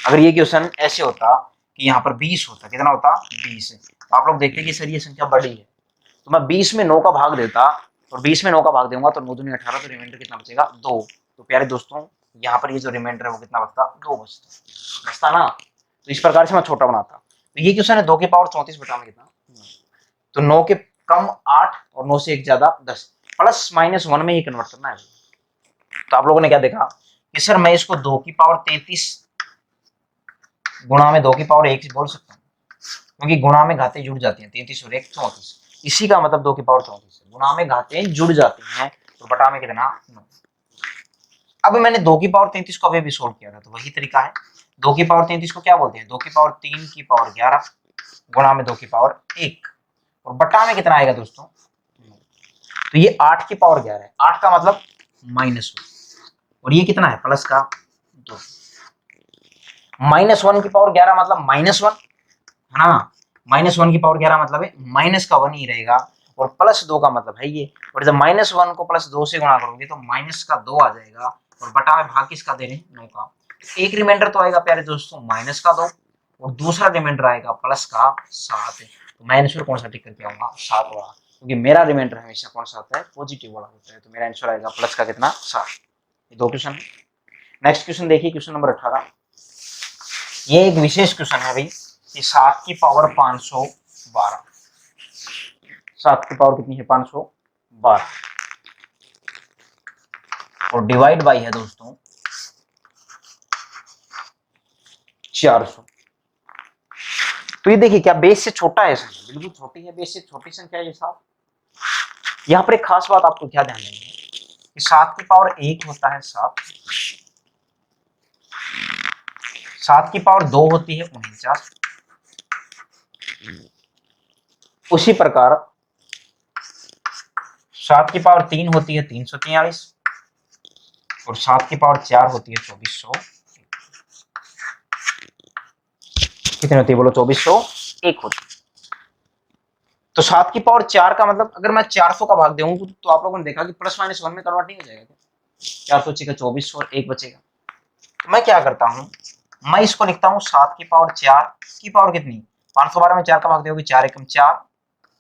अगर ये क्वेश्चन ऐसे होता कि यहाँ पर 20 होता, कितना होता, 20 है, तो आप लोग देखते कि सर ये संख्या बड़ी है, तो मैं 20 में 9 का भाग देता, और 20 में 9 का भाग दूंगा तो 9 दूनी 18, तो रिमाइंडर कितना बचेगा, 2। तो प्यारे दोस्तों यहाँ पर ये जो रिमाइंडर है वो कितना बचता, 2 बचता ना। तो इस प्रकार से मैं छोटा बनाता। तो ये क्वेश्चन है 2 की पावर 34 बटा में कितना, तो 9 के कम 8 और 9 से 1 ज्यादा 10, प्लस माइनस 1 में ही कन्वर्ट करना है। तो आप लोगों ने क्या देखा कि सर मैं इसको 2 की पावर 33 गुणा में 2 की पावर 1 बोल सकता हूँ, क्योंकि गुणा में घातें जुड़ जाती हैं, 33 और 1 34, इसी का मतलब 2 की पावर 34 है। गुणा में घातें जुड़ जाती हैं तो बटा में कितना 9। अब मैंने 2 की पावर 33 को अभी भी सोल्व किया था, तो वही तरीका है। 2 की पावर 33 को क्या बोलते हैं, 2 की पावर 3 की पावर 11 गुणा में 2 की पावर 1 और बटा में कितना आएगा दोस्तों, तो ये 8 की पावर 11 है, 8 का मतलब -1 और ये कितना है प्लस का 2। -1 की पावर 11 मतलब -1 है ना, -1 की पावर 11 मतलब है माइनस का 1 ही रहेगा और +2 का मतलब है ये, और जब -1 को +2 से गुणा करोगे तो माइनस का 2 आ जाएगा और बटा में भाग किसका दे रहे हैं 9 का। एक रिमाइंडर तो आएगा प्यारे दोस्तों माइनस का 2 और दूसरा रिमाइंडर आएगा प्लस का 7। तो मैं आंसर कौन सा टिक करके आऊंगा 7 वाला, क्योंकि मेरा रिमाइंडर हमेशा कौन सा होता है पॉजिटिव वाला होता है, तो मेरा आंसर आएगा प्लस का कितना 7। ये 2 क्वेश्चन है। नेक्स्ट क्वेश्चन देखिए, क्वेश्चन नंबर 18। ये एक विशेष क्वेश्चन है भाई कि 7 की पावर 512, 7 की पावर कितनी है 512 और डिवाइड बाई है दोस्तों 400। तो ये देखिए क्या बेस से छोटा है संख्या, बिल्कुल छोटी है, बेस से छोटी संख्या है ये 7। यहाँ पर एक खास बात आपको क्या ध्यान देनी है कि 7 की पावर 1 होता है 7, 7 की पावर 2 होती है 49, उसी प्रकार 7 की पावर 3 होती है 343 और 7 की पावर 4 होती है 2400। कितनी होती है बोलो 2401 होती है। तो 7 की पावर 4 का मतलब अगर मैं 400 का भाग दूं तो आप लोगों ने देखा कि +-1 में कन्वर्ट नहीं हो जाएगा क्या, 400 का 2400 और 1 बचेगा। तो मैं क्या करता हूं, मैं इसको लिखता हूं 7 की पावर 4 की पावर कितनी 512 में 4 का भाग दोगे 4 एकम 4,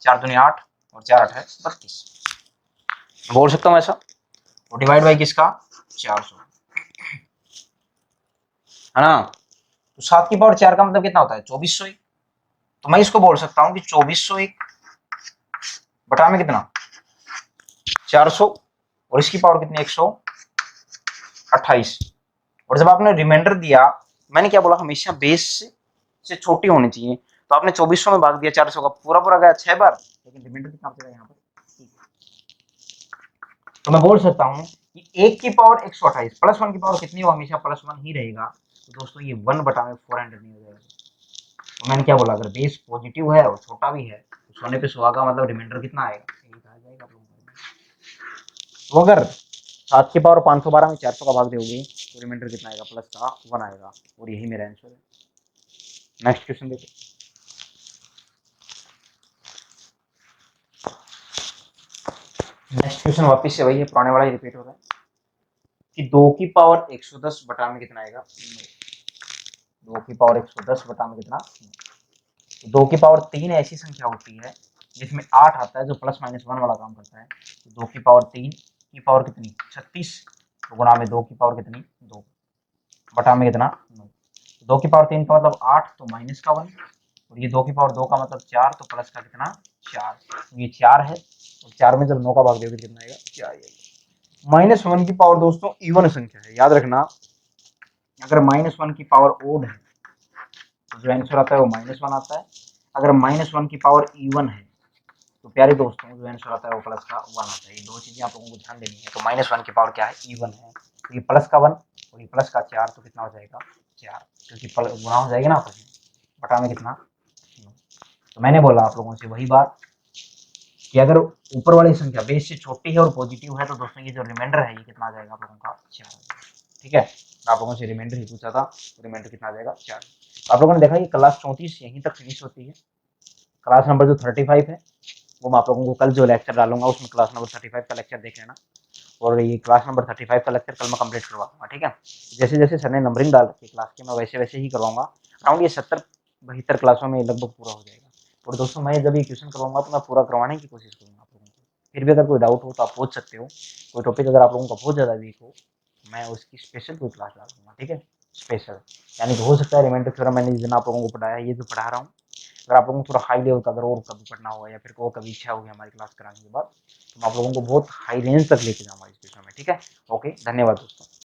4 दूनी 8 और 4 8 है 32, बोल सकता हूं ऐसा, और डिवाइड बाई किसका 400 है ना। तो 7 की पावर 4 का मतलब कितना होता है 2401, तो मैं इसको बोल सकता हूं कि 2401 बटा में कितना 400 और इसकी पावर कितनी 128। और जब आपने रिमाइंडर दिया, मैंने क्या बोला हमेशा बेस से छोटी होनी चाहिए, तो आपने 2400 में भाग दिया 400 का पूरा पूरा गया 6 बार, लेकिन रिमाइंडर कितना बचेगा यहाँ पर। तो मैं बोल सकता हूँ कि 1 की पावर 128 +1 की पावर कितनी हो हमेशा +1 ही रहेगा, तो दोस्तों ये 1 बटा में 400 नहीं हो जाएगा। तो मैंने क्या बोला अगर बेस पॉजिटिव है और छोटा भी है तो सोने पे सुहागा मतलब रिमाइंडर कितना आएगा यही कहा जाएगा आप लोगों को। तो अगर 7 की पावर 512 में 400 का भाग दोगे तो रिमाइंडर कितना आएगा प्लस का 1 आएगा और यही मेरा आंसर है। नेक्स्ट क्वेश्चन देखिए, नेक्स्ट क्वेश्चन वापस से वही है, पुराने वाला ही रिपीट हो रहा है कि 2 की पावर 110 बटा में कितना आएगा 2 की पावर 110 बटा में कितना 2 की पावर 3 ऐसी संख्या होती है जिसमें 8 आता है जो +-1 वाला काम करता है। तो 2 की पावर 3 की पावर कितनी 36 तो गुणा में 2 की पावर कितनी 2 बटा में कितना 9। 2 की पावर 3 का मतलब 8 तो माइनस का 1 और ये 2 की पावर 2 का मतलब 4 तो प्लस का कितना 4, तो ये 4 है और 4 में जब 9 का भाग दोगे कितना आएगा 4 आएगा। -1 की पावर दोस्तों इवन संख्या है, याद रखना अगर -1 की पावर ओड है तो जो आंसर आता है वो -1 आता है, अगर -1 की पावर इवन है तो प्यारे दोस्तों जो आंसर आता है वो प्लस का 1 आता है। ये दो चीजें आप लोगों को ध्यान देनी है। तो -1 की पावर क्या है इवन है, तो ये प्लस का 1 और ये प्लस का 4 तो कितना हो जाएगा 4, क्योंकि गुणा हो जाएगा ना आपस में, बटा में कितना 9। तो मैंने बोला आप लोगों से वही बात कि अगर ऊपर वाली संख्या बेस से छोटी है और पॉजिटिव है तो दोस्तों ये जो रिमाइंडर है ये कितना आ जाएगा आप लोगों का 4। ठीक है, तो आप लोगों से रिमाइंडर ही पूछा था, रिमाइंडर कितना आ जाएगा 4। आप लोगों ने देखा ये क्लास 34 यहीं तक फिनिश होती है। क्लास नंबर जो 35 है वो मैं आप लोगों को कल जो लेक्चर डालूंगा उसमें क्लास नंबर 35 का लेक्चर देख लेना, और ये क्लास नंबर 35 का लेक्चर कल मैं कंप्लीट करवा दूंगा। ठीक है, जैसे जैसे सर ने नंबरिंग डाल रखी है क्लास के मैं वैसे वैसे ही करवाऊंगा। अराउंड ये 70-72 क्लासों में लगभग पूरा हो जाएगा। और दोस्तों मैं जब ये क्वेश्चन करवाऊंगा तो मैं पूरा करवाने की कोशिश करूंगा आप लोगों को। फिर भी अगर कोई डाउट हो तो आप पूछ सकते हो, कोई टॉपिक अगर आप लोगों का बहुत ज़्यादा वीक हो मैं उसकी स्पेशल कोई क्लास डाल दूंगा। ठीक है, स्पेशल यानी कि हो सकता है रिमाइंडर थ्योरम मैंने जिस दिन आप लोगों को पढ़ाया ये जो पढ़ा रहा हूँ अगर आप लोगों को थोड़ा हाई लेवल का अगर और कभी पढ़ना होगा या फिर और कभी इच्छा होगी हमारी क्लास कराने के बाद, तो मैं आप लोगों को बहुत हाई रेंज तक लेके जाऊंगा इस विषय में, ठीक है। ओके, धन्यवाद दोस्तों।